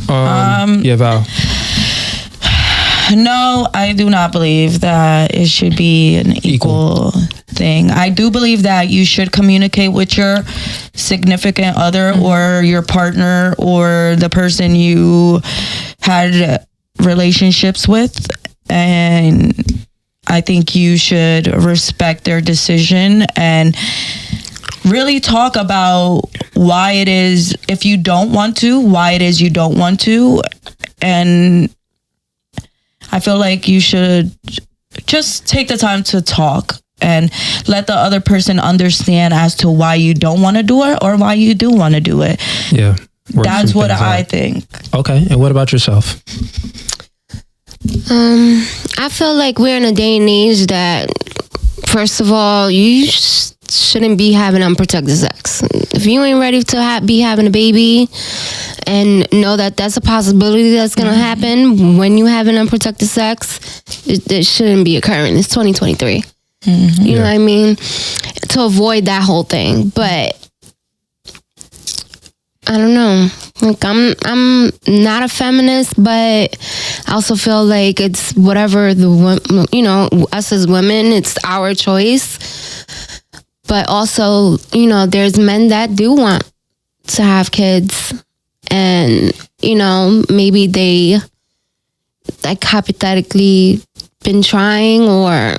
Yeah, Val. No, I do not believe that it should be an equal thing. I do believe that you should communicate with your significant other or your partner or the person you had relationships with, and I think you should respect their decision and really talk about why it is, if you don't want to, why it is you don't want to. And I feel like you should just take the time to talk and let the other person understand as to why you don't want to do it or why you do want to do it. Yeah. That's what I think. Okay. And what about yourself? I feel like we're in a day and age that, first of all, you shouldn't be having unprotected sex. If you ain't ready to be having a baby and know that that's a possibility that's going to happen when you have an unprotected sex, it shouldn't be occurring. It's 2023. You know what I mean? To avoid that whole thing. But I don't know. Like I'm not a feminist, but I also feel like it's whatever us as women, it's our choice. But also, there's men that do want to have kids, and maybe they like hypothetically been trying or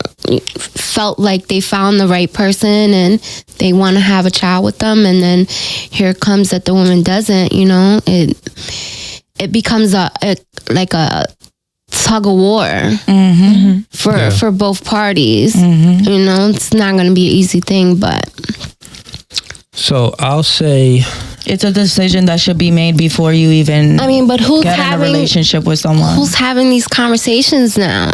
felt like they found the right person and they want to have a child with them, and then here comes that the woman doesn't. It becomes a tug of war for both parties. It's not going to be an easy thing, but so I'll say it's a decision that should be made before you even but who's get in a relationship with someone. Who's having these conversations now?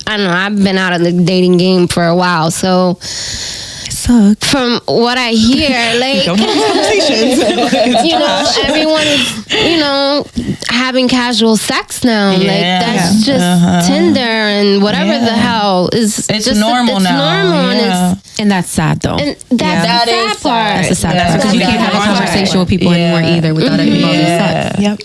I don't know, I've been out of the dating game for a while, so Sucks. from what I hear, like, you know, everyone is, you know, having casual sex now. Like, that's just Tinder and whatever the hell is. It's just normal it's now. Normal, And that's sad though. and that's the sad part. That's the sad part. Because you can't have a conversation with people anymore either without it involving sex. Yep.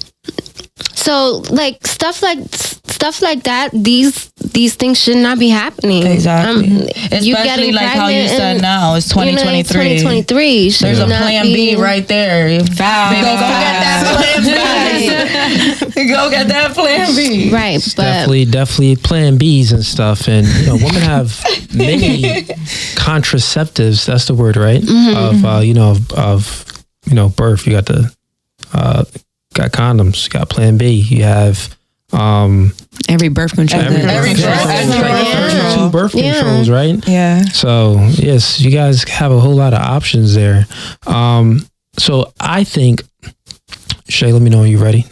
So, like, stuff like that, these things should not be happening. Exactly. Especially getting like how you pregnant said and, now, it's 2023. 2023. There's a plan B right there. Go get that plan B. Go get that plan B. Right, but Definitely plan Bs and stuff. And, you know, women have many contraceptives. That's the word, right? Of birth. You got the, got condoms, you got plan B. You have, Every birth control. every two birth controls, right? Yeah. So yes, you guys have a whole lot of options there. So I think, Shay, let me know when you're ready.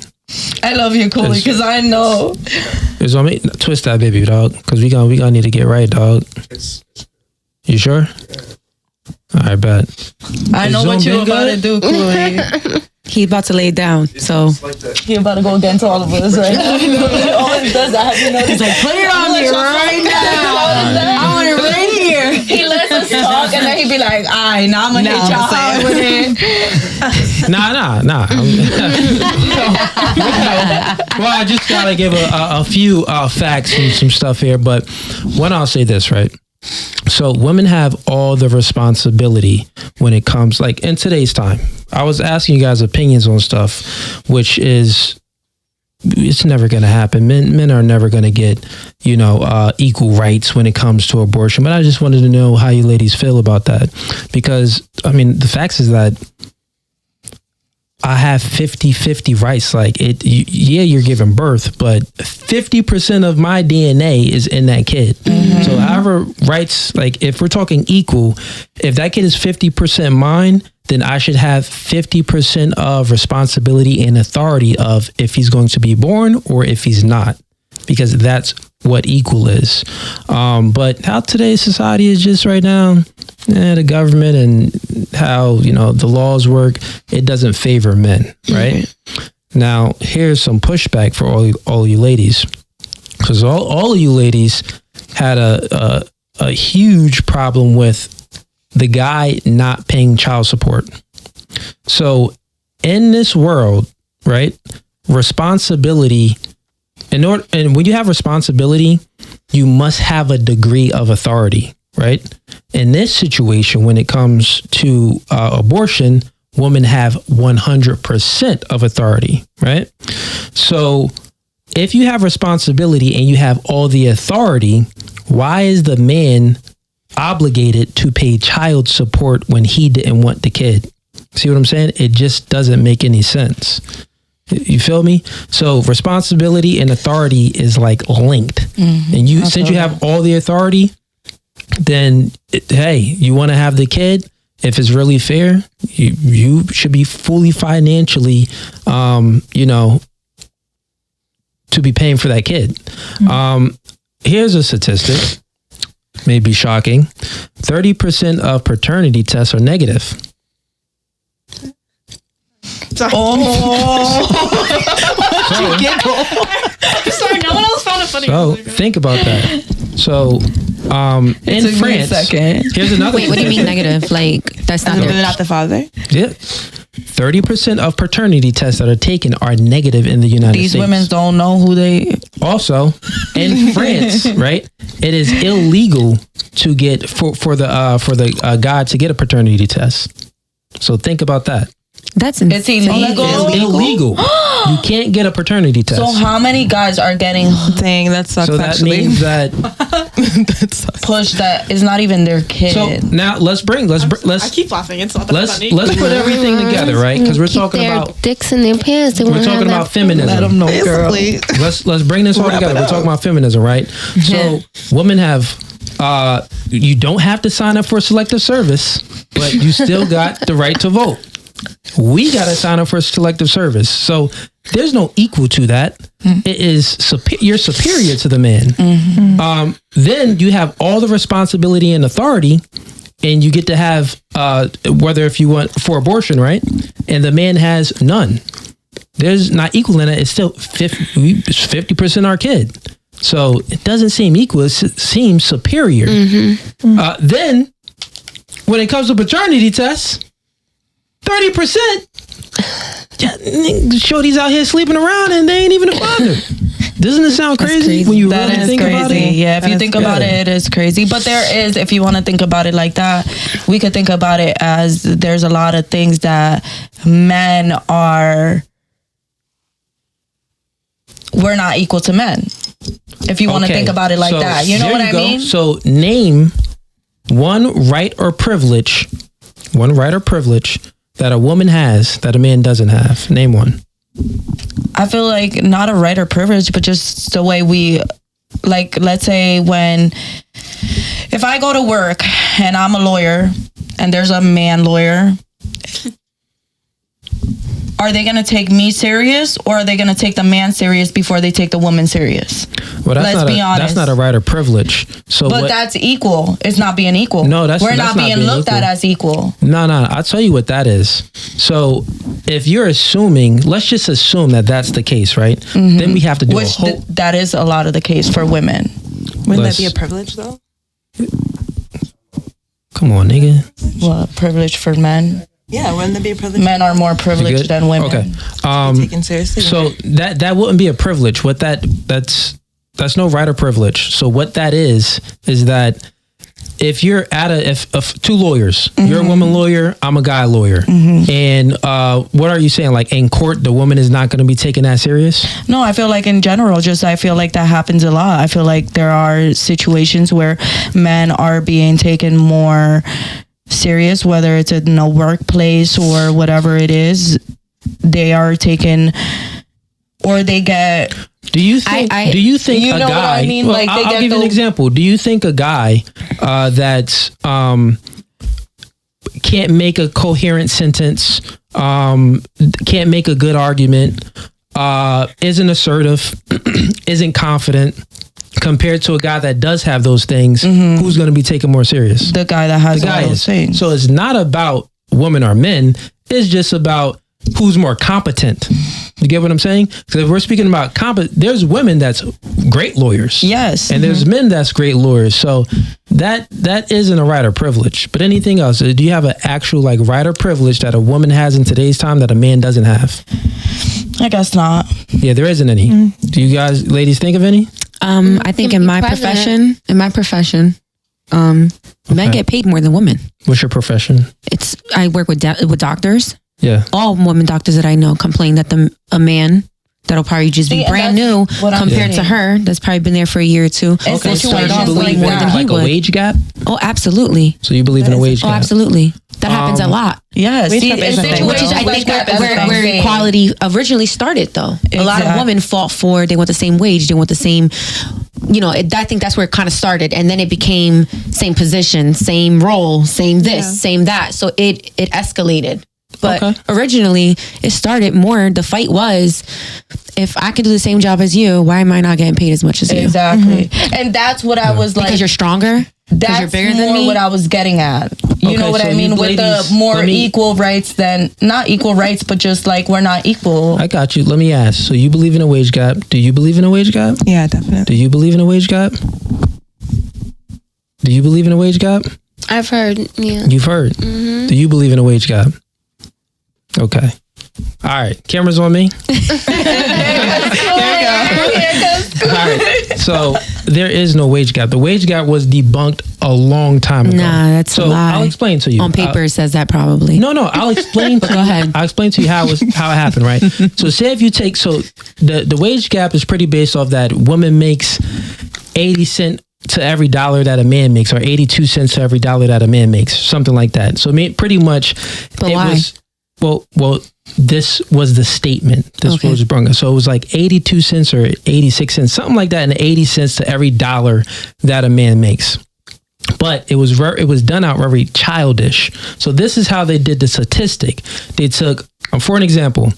I love you, Cooley, because I know. It's on me. Twist that baby, dog, because we gonna need to get right, dog. You sure? I bet. I know what you're about to do, Cooley. He about to lay it down, so He about to go against all of us right now. He always does that. Have you noticed? He's like, put it on me right now. I want it right here. He lets us talk, and then he be like, all right, now I'm gonna hit y'all hard with it. Nah. Well, I just gotta give a few facts and some stuff here, but one, I'll say this, right? So women have all the responsibility when it comes, like in today's time. I was asking you guys opinions on stuff, which is, it's never going to happen. Men are never going to get, equal rights when it comes to abortion. But I just wanted to know how you ladies feel about that. Because, I mean, the facts is that I have 50-50 rights. Like you're giving birth, but 50% of my DNA is in that kid. Mm-hmm. So however rights, like if we're talking equal, if that kid is 50% mine, then I should have 50% of responsibility and authority of if he's going to be born or if he's not, because that's what equal is. But how today's society is just right now, the government and how, the laws work, it doesn't favor men, right? Mm-hmm. Now, here's some pushback for all you ladies, because all of you ladies had a huge problem with the guy not paying child support. So in this world, right, responsibility, and when you have responsibility, you must have a degree of authority, right? In this situation, when it comes to abortion, women have 100% of authority, right? So if you have responsibility and you have all the authority, why is the man obligated to pay child support when he didn't want the kid? See what I'm saying? It just doesn't make any sense. You feel me? So responsibility and authority is like linked. Mm-hmm. And since you have all the authority, then hey, you want to have the kid? If it's really fair, you should be fully financially, to be paying for that kid. Mm-hmm. Here's a statistic. May be shocking. 30% of paternity tests are negative. Sorry. Oh. Sorry, no one else found it funny. So think about that. So in France, here's another. Wait, what do you mean negative? Like that's not they're not the father? Yeah. 30% of paternity tests that are taken are negative in the United States. These women don't know who they. Also, in France, right, it is illegal to get for the guy to get a paternity test. So think about that. That's insane. It's illegal. It's illegal. You can't get a paternity test. So how many guys are getting? Dang, that sucks. So that actually means that that sucks. Push that is not even their kid. So now let's I keep laughing. It's not that funny. let's put everything together, right? Because we're talking their about dicks in their pants. We're talking about feminism. Let them know, girl. Let's bring this all together. We're talking about feminism, right? So women have you don't have to sign up for a selective service, but you still got the right to vote. we got to sign up for selective service. So there's no equal to that. It is you're superior to the man. Then you have all the responsibility and authority, and you get to have whether if you want for abortion, right? And the man has none. There's not equal in it. It's still 50% our kid. So it doesn't seem equal. It seems superior. Then when it comes to paternity tests, 30%. Shorty's out here sleeping around and they ain't even a father. Doesn't it sound crazy when you really think about it? Yeah, if you think about it, it is crazy. But there is, if you want to think about it like that, we could think about it as there's a lot of things that men are, we're not equal to men. If you want to think about it like that. You know what I mean? So name one right or privilege that a woman has that a man doesn't have. Name one. I feel like not a right or privilege, but just the way we, like, let's say if I go to work and I'm a lawyer and there's a man lawyer, are they going to take me serious or are they going to take the man serious before they take the woman serious? Well, let's be honest. That's not a right or privilege. But that's equal. It's not being equal. No, we're not being looked at as equal. No. I'll tell you what that is. So if you're assuming, let's just assume that that's the case, right? Then we have to do that is a lot of the case for women. Wouldn't that be a privilege though? Come on, nigga. What, privilege for men? Yeah, wouldn't that be a privilege? Men are more privileged than women. Okay. Taken seriously. So that wouldn't be a privilege. What that's no right or privilege. So what that is that if you're if two lawyers, you're a woman lawyer, I'm a guy lawyer, and what are you saying? Like in court, the woman is not going to be taken that serious? No, I feel like in general, I feel like that happens a lot. I feel like there are situations where men are being taken more serious, whether it's in a workplace or whatever it is. They are taken, or they get. Do you think a guy? What I mean? Well, I'll give you an example. Do you think a guy that's can't make a coherent sentence, can't make a good argument, isn't assertive, isn't confident, compared to a guy that does have those things, who's going to be taken more serious? The guy that has all those things. So it's not about women or men. It's just about who's more competent. You get what I'm saying? Because if we're speaking about there's women that's great lawyers. Yes. And there's men that's great lawyers. So that isn't a right or privilege. But anything else? Do you have an actual like right or privilege that a woman has in today's time that a man doesn't have? I guess not. Yeah, there isn't any. Do you guys, ladies, think of any? I think in my profession, men get paid more than women. What's your profession? I work with doctors. Yeah. All women doctors that I know complain that a man that'll probably just be brand new compared to her that's probably been there for a year or two. Okay, so you way believe more than he like would. a wage gap? Oh, absolutely. So you believe in a wage gap? Oh, absolutely. That happens a lot. Yes. Which is, I think, where equality originally started, though. A lot of women fought for, they want the same wage, they want the same, I think that's where it kind of started. And then it became same position, same role, same this, same that. So it escalated. But originally, it started more, the fight was, if I can do the same job as you, why am I not getting paid as much as you? Exactly. And that's what I was like. Because you're stronger? Because you're bigger than me? What I was getting at. You know what I mean? With the more equal rights than, not equal rights, but just like we're not equal. I got you. Let me ask. So you believe in a wage gap? Do you believe in a wage gap? Yeah, definitely. Do you believe in a wage gap? Do you believe in a wage gap? I've heard, yeah. You've heard? Do you believe in a wage gap? Okay. All right. Camera's on me. There we go. All right. So there is no wage gap. The wage gap was debunked a long time ago. Nah, that's a lie. I'll explain to you. On paper, it says that probably. No. I'll explain to you. Go ahead. I'll explain to you how it happened, right? So say if you take, the wage gap is pretty based off that woman makes 80 cents to every dollar that a man makes, or 82 cents to every dollar that a man makes, something like that. So pretty much but why? Well, this was the statement. This was brung. So it was like 82 cents or 86 cents, something like that, and 80 cents to every dollar that a man makes. But it was done out very childish. So this is how they did the statistic. They took, for an example,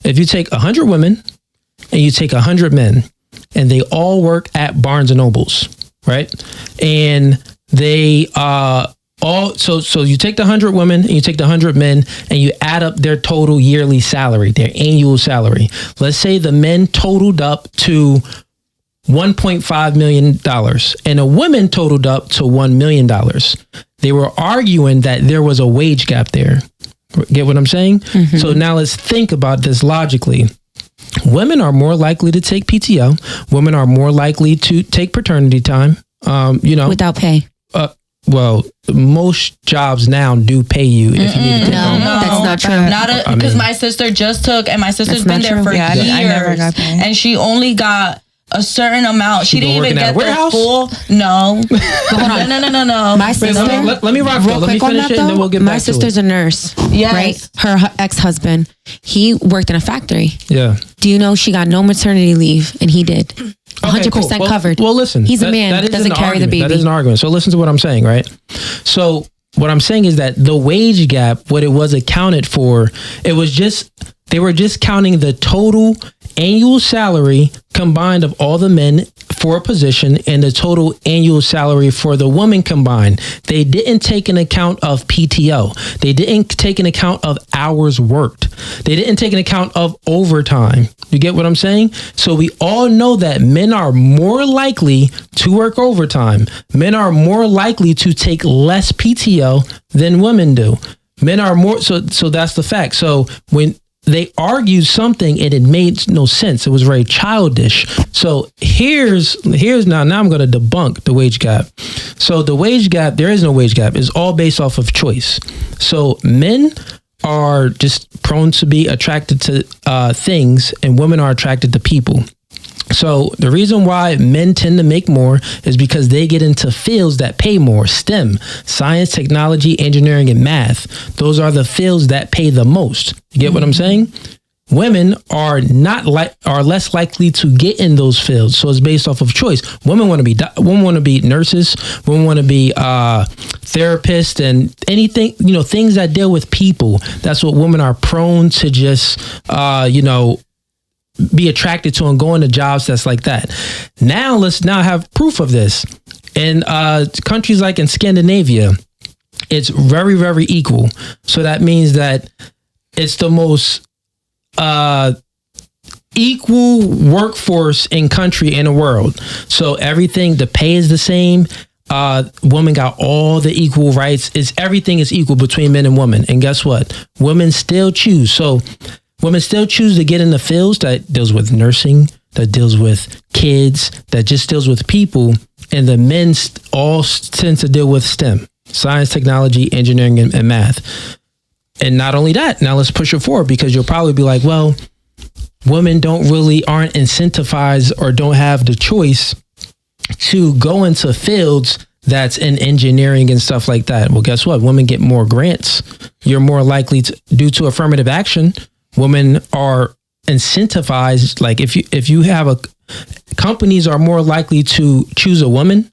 if you take 100 women and you take 100 men, and they all work at Barnes and Nobles, right? And they so you take the 100 women and you take the 100 men and you add up their total yearly salary, their annual salary. Let's say the men totaled up to $1.5 million and the women totaled up to $1 million. They were arguing that there was a wage gap there. Get what I'm saying? Mm-hmm. So now let's think about this logically. Women are more likely to take PTO. Women are more likely to take paternity time, without pay. Well, most jobs now do pay you if you need to take home. No, that's not true. Because my sister just took, and my sister's been there for years. I never got paid. And she only got a certain amount. She didn't even get the full. No. No. My sister. Let me rock though. Let me finish it and then we'll get back to it. My sister's a nurse. Yes. Right? Her ex-husband, he worked in a factory. Yeah. Do you know she got no maternity leave and he did? 100% covered. Well, listen. He's a man that doesn't carry the baby. That is an argument. So listen to what I'm saying, right? So what I'm saying is that the wage gap, what it was accounted for, they were just counting the total annual salary combined of all the men for a position and the total annual salary for the woman combined. They didn't take an account of PTO. They didn't take an account of hours worked. They didn't take an account of overtime. You get what I'm saying? So we all know that men are more likely to work overtime. Men are more likely to take less PTO than women do. Men are more, so that's the fact. So when they argued something and it made no sense. It was very childish. So here's now I'm going to debunk the wage gap. So the wage gap, there is no wage gap. It's all based off of choice. So men are just prone to be attracted to things and women are attracted to people. So the reason why men tend to make more is because they get into fields that pay more. STEM, science, technology, engineering, and math. Those are the fields that pay the most. You get what I'm saying? Women are less likely to get in those fields. So it's based off of choice. Women want to be nurses. Women want to be therapists and anything, things that deal with people. That's what women are prone to just, be attracted to and go into jobs that's like that. Now let's have proof of this. In countries like in Scandinavia, it's very, very equal. So that means that it's the most equal workforce in the world. So everything, the pay is the same. Women got all the equal rights. Everything is equal between men and women. And guess what? Women still choose. So women still choose to get in the fields that deals with nursing, that deals with kids, that just deals with people. And the men all tend to deal with STEM, science, technology, engineering, and math. And not only that, now let's push it forward because you'll probably be like, well, women aren't incentivized or don't have the choice to go into fields that's in engineering and stuff like that. Well, guess what? Women get more grants. You're more likely to, due to affirmative action, women are incentivized. Like if you have companies are more likely to choose a woman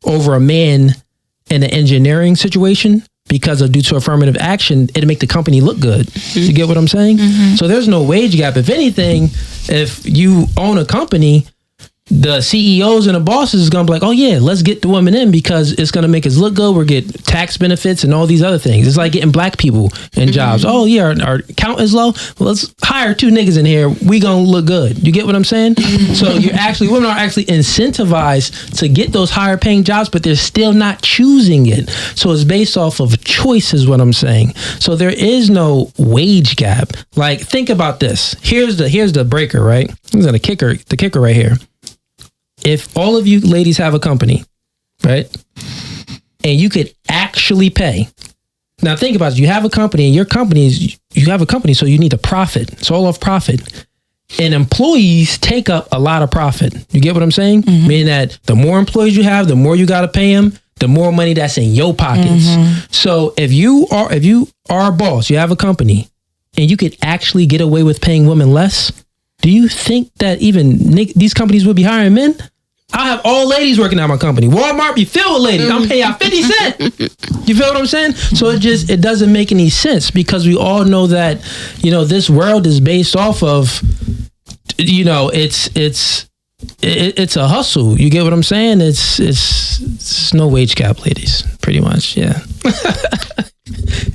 over a man in an engineering situation because of due to affirmative action, it'll make the company look good. Mm-hmm. You get what I'm saying? Mm-hmm. So there's no wage gap. If anything, if you own a company, the CEOs and the bosses is going to be like, oh yeah, let's get the women in because it's going to make us look good. We'll get tax benefits and all these other things. It's like getting black people in jobs. Oh yeah, our count is low. Well, let's hire 2 niggas in here. We going to look good. You get what I'm saying? So women are actually incentivized to get those higher paying jobs, but they're still not choosing it. So it's based off of choice is what I'm saying. So there is no wage gap. Like think about this. Here's the breaker, right? Here's the kicker right here. If all of you ladies have a company, right, and you could actually pay. Now think about it. You have a company and you have a company, so you need a profit. It's all off profit. And employees take up a lot of profit. You get what I'm saying? Mm-hmm. Meaning that the more employees you have, the more you got to pay them, the more money that's in your pockets. Mm-hmm. So if you are a boss, you have a company, and you could actually get away with paying women less, do you think that even these companies would be hiring men? I have all ladies working at my company. Walmart be filled with ladies. I'm paying out 50 cents. You feel what I'm saying? So it doesn't make any sense because we all know that, this world is based off of, it's a hustle. You get what I'm saying? It's no wage gap, ladies. Pretty much, yeah.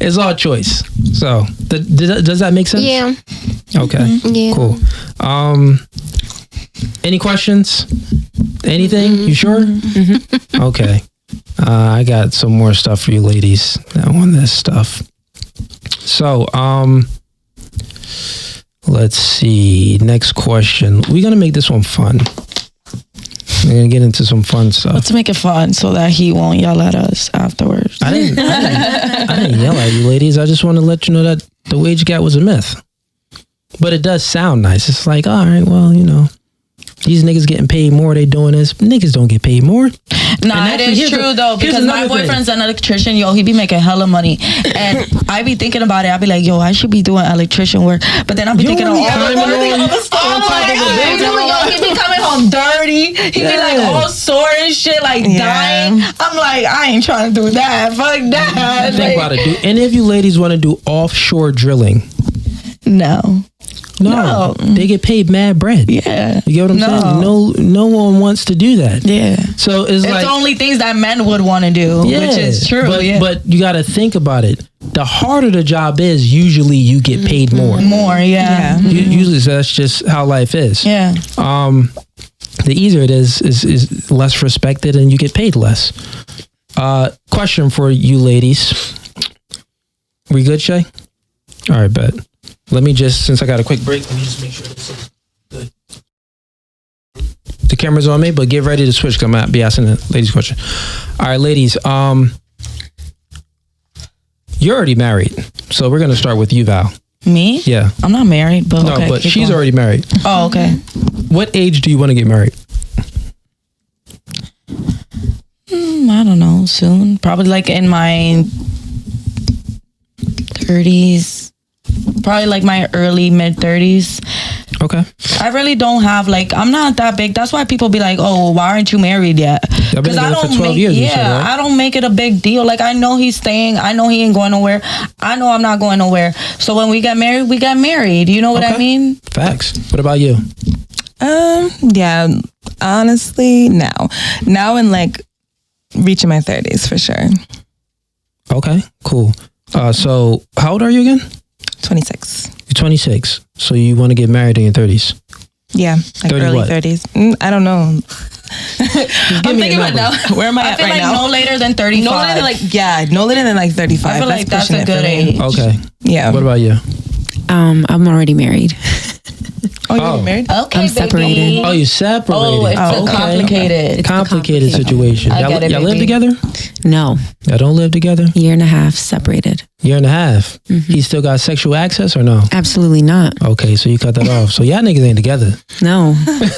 It's all choice. So does that make sense? Yeah. Okay. Yeah. Cool. Any questions? Anything? You sure? Okay. I got some more stuff for you ladies on this stuff. So, let's see. Next question. We're going to make this one fun. We're going to get into some fun stuff. Let's make it fun so that he won't yell at us afterwards. I didn't yell at you ladies. I just want to let you know that the wage gap was a myth. But it does sound nice. It's like, all right, well, these niggas getting paid more. They doing this. Niggas don't get paid more. Nah, it is true though, because my boyfriend's an electrician. Yo, he be making hella money, and I be thinking about it. I be like, yo, I should be doing electrician work, but then I be thinking of all the stuff. He be coming home dirty. He be like all sore and shit, like dying. I'm like, I ain't trying to do that. Fuck that. Think about it. Do any of you ladies want to do offshore drilling? No. No, they get paid mad bread. Yeah. You get what I'm saying? No one wants to do that. Yeah. So it's like only things that men would want to do, which is true. But you got to think about it. The harder the job is, usually you get paid more. More, yeah. Usually that's just how life is. Yeah. The easier it is less respected and you get paid less. Question for you ladies. We good, Shay? All right, bet. Let me just, since I got a quick break, let me just make sure this is good. The camera's on me, but get ready to switch because I'm going to be asking the ladies question. All right, ladies, you're already married. So we're going to start with you, Val. Me? Yeah. I'm not married, but no, okay. But she's already married. Oh, okay. What age do you want to get married? I don't know, soon. Probably like in my 30s. Probably like my early mid 30s. Okay. I really don't have I'm not that big. That's why people be like, "Oh, why aren't you married yet?" Because I don't for 12 years. Yeah, right? I don't make it a big deal. Like I know he's staying. I know he ain't going nowhere. I know I'm not going nowhere. So when we get married, we get married. You know what I mean? Facts. What about you? Yeah. Honestly, now in reaching my 30s for sure. Okay. Cool. So how old are you again? 26. You're 26. So you want to get married in your 30s? Yeah, 30 early what? 30s. I don't know. I'm thinking about now. Where am I at right now? No later than 35. No later than 35. I feel like that's a good age. Okay. Yeah. What about you? I'm already married. Oh, you're married? Okay, I'm separated. baby. Oh, you separated. Oh, it's complicated. complicated. Situation. I get it, y'all live baby. together? No, Y'all don't live together? year and a half separated. Year and a half. He still got sexual access or no? Absolutely not. Okay, so you cut that off. So y'all niggas ain't together. No. It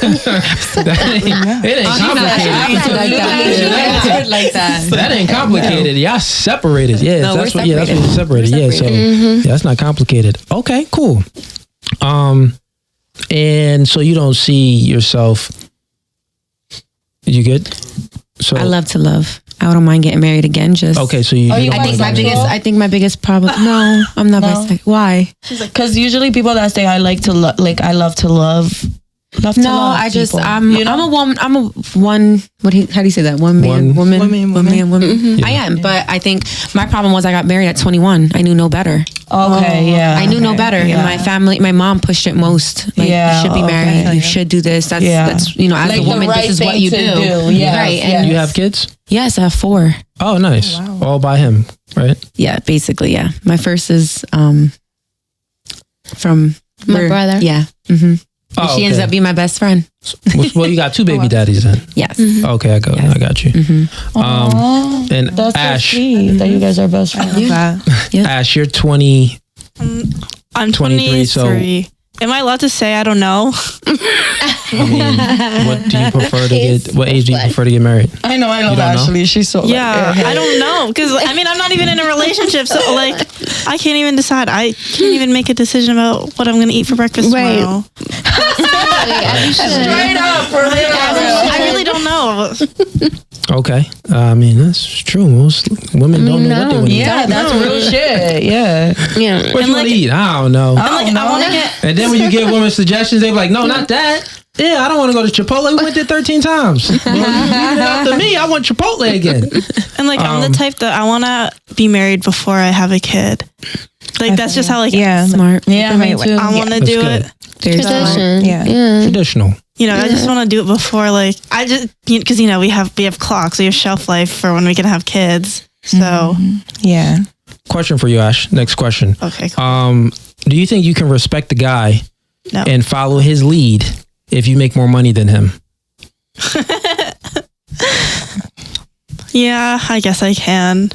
ain't complicated. Like that. That ain't complicated. Y'all separated. Yeah, No, that's we're what you're separated. Yeah, so that's not complicated. Okay, cool. And so you don't see yourself. You good? So I love to love. I don't mind getting married again. Just okay. So you. you don't want mind I think my biggest problem. No, I'm not bisexual. Why? Because usually people that say I like to love, I love to love. No, I just people. I'm a woman. I'm a one. How do you say that? One man, woman. I am, but I think my problem was I got married at 21. I knew no better. Okay, yeah. I knew no better, and my family, my mom pushed it most. Like, you should be married. You should do this. That's as a woman, this is what you do. Yes, right? yes. And You have kids? yes, I have 4. Oh, nice. Wow. All by him, right? Yeah, basically, yeah. My first is from My brother. Yeah. Mm-hmm. Oh, She ends okay. up being my best friend. Well, you got 2 baby daddies then. Yes. Okay, I got you. And That's Ash, so sweet that you guys are best friends. Ash, you're 20. I'm 23, so- 23. Am I allowed to say I don't know? What do you prefer to get? What age do you prefer to get married? I know You don't know? Ashley. She's so Yeah, I don't know. Because, I'm not even in a relationship. So, I can't even decide. I can't even make a decision about what I'm going to eat for breakfast Right. tomorrow. As you should. Straight up, for real. I really don't know. Okay. I mean, that's true. Most women don't know what they want to eat. Yeah, that's real shit. Yeah. Yeah. What you want to eat? I don't know. I want to get. And then when you give women suggestions, they be like, no, not that. Yeah, I don't want to go to Chipotle. We went there 13 times. Well, you leave it up to me. I want Chipotle again. And like, I'm the type that I want to be married before I have a kid. Like, that's just how, like, Smart. Yeah, me too. I want to That's do good. it. Very smart. Tradition. Yeah. Traditional. You know, I just want to do it before, like, because, you know, we have clocks, we have shelf life for when we can have kids. So, Yeah. Question for you, Ash. Next question. okay, cool. Do you think you can respect the guy No. and follow his lead if you make more money than him? Yeah, I guess I can.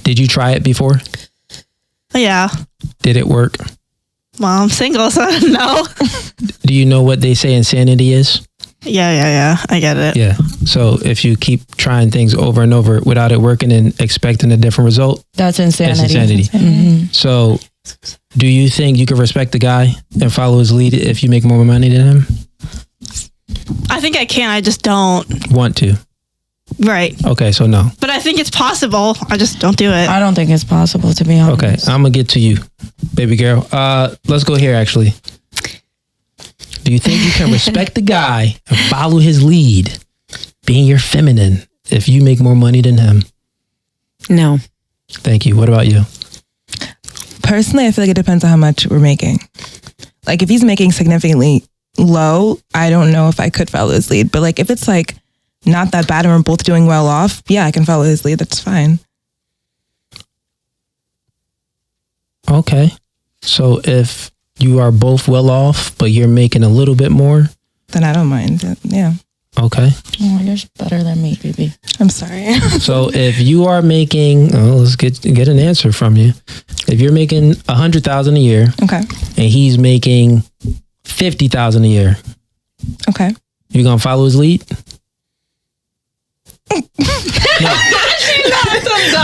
Did you try it before? Yeah. Did it work? Well, I'm single, so I don't know. Do you know what they say insanity is? Yeah. I get it. Yeah. So if you keep trying things over and over without it working and expecting a different result, That's insanity. that's insanity. So do you think you can respect the guy and follow his lead if you make more money than him? I think I can. I just don't. Want to? Right. Okay, so no. But I think it's possible. I just don't do it. I don't think it's possible, to be honest. Okay, I'm gonna get to you, baby girl. Let's go here actually. Do you think you can respect the guy and follow his lead, being your feminine, if you make more money than him? No. Thank you. What about you? Personally, I feel like it depends on how much we're making. Like if he's making significantly low, I don't know if I could follow his lead. But like if it's like not that bad and we're both doing well off, yeah, I can follow his lead. That's fine. Okay. So if you are both well off, but you're making a little bit more, Then I don't mind. Yeah. okay. Oh, you're better than me, baby. I'm sorry. So if you are making, let's get an answer from you. If you're making $100,000 a year Okay. and he's making $50,000 a year, Okay. you gonna follow his lead? No.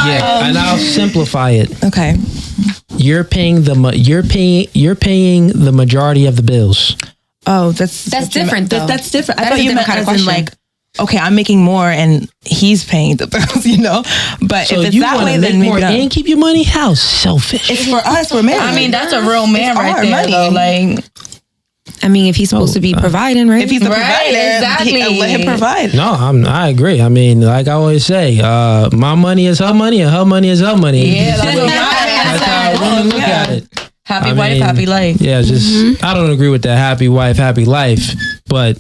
Yeah, and I'll simplify it. Okay. You're paying the majority of the bills. Oh, that's different, though. That's different. I That is thought a you meant different kind as of in question. like, okay, I'm making more and he's paying the bills, you know? But So if it's you that want way, to make then more maybe not. and keep your money? How selfish! It's for us. We're married. I mean, that's a real man It's right our there, money. though. Like, I mean, if he's supposed to be providing, right? if he's the Right, provider, exactly. let him provide. No, I agree. I mean, like I always say, my money is her money, and her money is her money. yeah, That's how women look at it. happy I wife, mean, happy life. Yeah, just I don't agree with that happy wife, happy life, but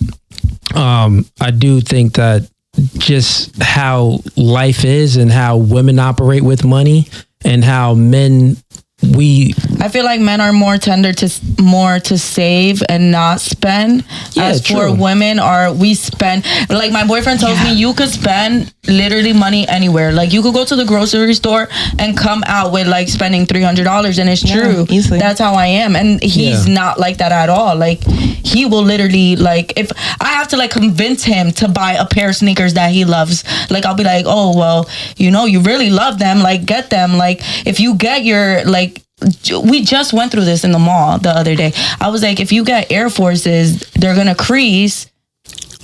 I do think that just how life is and how women operate with money and how men I feel like men are more tender to save and not spend. Yeah, as for true. women, we spend. Like my boyfriend tells me, you could spend literally money anywhere. Like you could go to the grocery store and come out with like spending $300, and it's true. Easily. That's how I am, and he's not like that at all. Like he will literally like if I have to like convince him to buy a pair of sneakers that he loves. Like I'll be like, oh well, you know, you really love them. Like get them. Like if you get your like. We just went through this in the mall the other day. I was like, if you get Air Forces, they're going to crease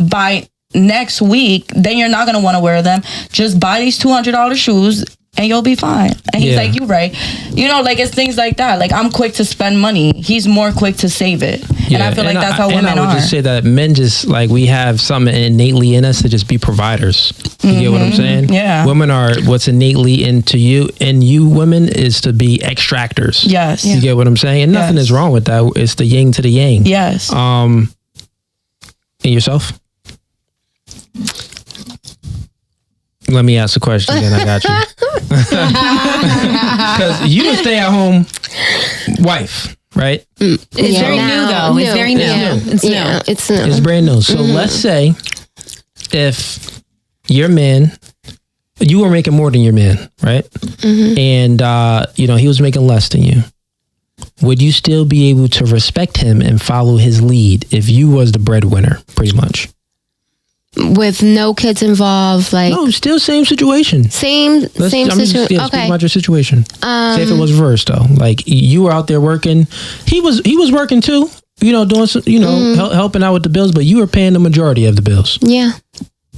by next week. Then you're not going to want to wear them. Just buy these $200 shoes and you'll be fine. And he's like, you're right. You know, like it's things like that. Like I'm quick to spend money. He's more quick to save it. And I feel like that's how women are. And I would just say that men just like we have something innately in us to just be providers. You get what I'm saying? Yeah. Women are what's innately into you, and you women is to be extractors. Yes. You get what I'm saying? And nothing is wrong with that. It's the yin to the yang. Yes. And yourself? Let me ask a question again. I got you. Because you a stay-at-home wife, right? It's very new, though. It's very new. It's new. Yeah, it's new. It's brand new. So let's say if your man, you were making more than your man, right? And, he was making less than you. Would you still be able to respect him and follow his lead if you was the breadwinner, pretty much? With no kids involved, like No, still same situation. same situation. Speak Okay. about your situation. Say if it was reversed though, like you were out there working, he was working too, doing some, helping out with the bills, but you were paying the majority of the bills. Yeah.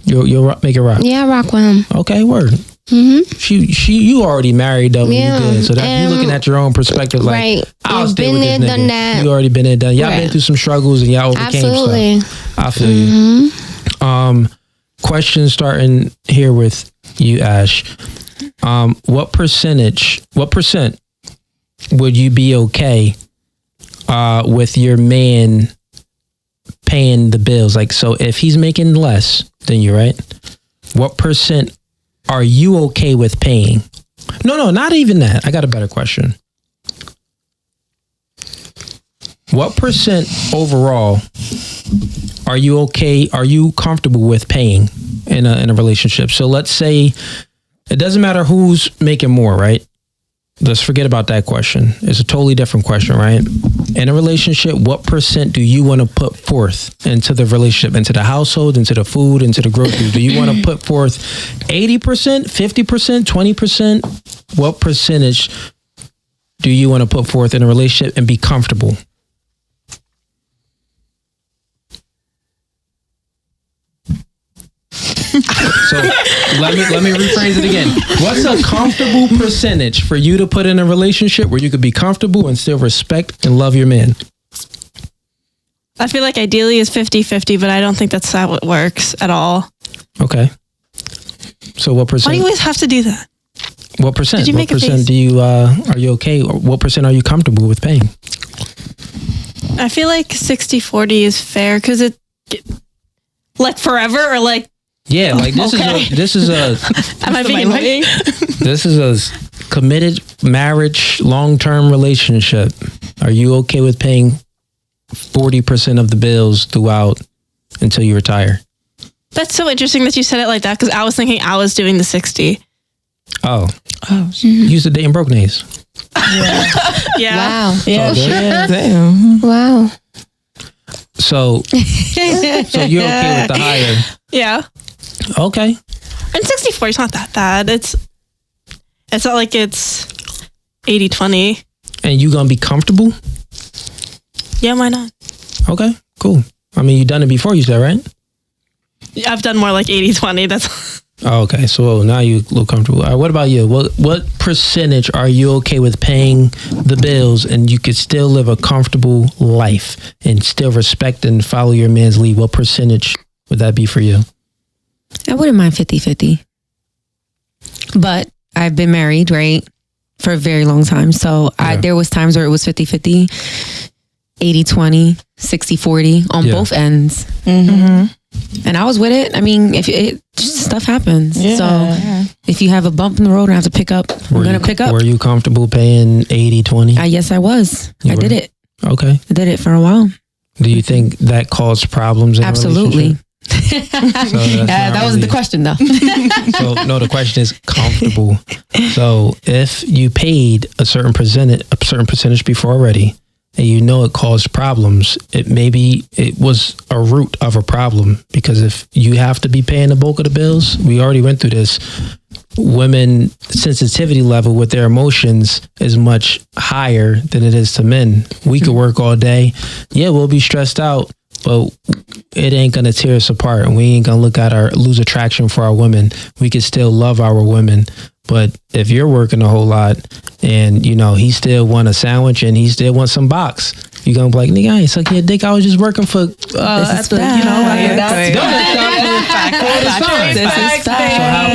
You'll make it rock. Yeah, I rock with him. Okay, word. You already married though. Yeah. You good. So that you looking at your own perspective, like, right. I'll stay been with there, this nigga. done that. You already been there, done. Y'all been through some struggles and y'all overcame Absolutely. stuff. I feel you. Question starting here with you, Ash. What percent would you be okay with your man paying the bills? Like, so if he's making less than you, right? What percent are you okay with paying? No, not even that. I got a better question. What percent overall are you okay? Are you comfortable with paying in a relationship? So let's say it doesn't matter who's making more, right? Let's forget about that question. It's a totally different question, right? In a relationship, what percent do you want to put forth into the relationship, into the household, into the food, into the groceries? Do you want to put forth 80%, 50%, 20%? What percentage do you want to put forth in a relationship and be comfortable? So let me rephrase it again. What's a comfortable percentage for you to put in a relationship where you could be comfortable and still respect and love your man? I feel like ideally is 50-50, but I don't think that's how it works at all. Okay. So what percent? Why do you always have to do that? What percent? Did you make what percent do you are you okay? Or what percent are you comfortable with paying? I feel like 60-40 is fair because it like forever or like. Yeah, like this is a Am I being annoying? This is a committed marriage, long-term relationship. Are you okay with paying 40% of the bills throughout until you retire? That's so interesting that you said it like that because I was thinking I was doing the 60. Oh. You used to dating broke nays. Yeah. Wow. Yeah. Damn. Wow. So you're okay with the higher? Yeah. Okay. And 60-40 is not that bad. It's not like it's 80-20. And you gonna be comfortable? Yeah, why not? Okay, cool. I mean, you done it before, you said, right? Yeah, I've done more like 80-20. That's. Oh, okay, so now you look comfortable. All right, what about you? What percentage are you okay with paying the bills and you could still live a comfortable life and still respect and follow your man's lead? What percentage would that be for you? I wouldn't mind 50-50. But I've been married, right, for a very long time. So there was times where it was 50-50, 80-20, 60-40 on both ends. And I was with it. I mean, if stuff happens. Yeah. So if you have a bump in the road and have to pick up, we're going to pick up. Were you comfortable paying 80-20? Yes, I was. I did it. Okay. I did it for a while. Do you think that caused problems in a Absolutely. That was the question, though. So no, the question is comfortable. So if you paid a certain percentage before already, and you know it caused problems, it was a root of a problem. Because if you have to be paying the bulk of the bills, we already went through this. Women sensitivity level with their emotions is much higher than it is to men. We could work all day. Yeah, we'll be stressed out, but it ain't gonna tear us apart, and we ain't gonna lose attraction for our women. We can still love our women. But if you're working a whole lot and, he still want a sandwich and he still wants some box, you're going to be like, nigga, I ain't suck your dick. I was just working for, So how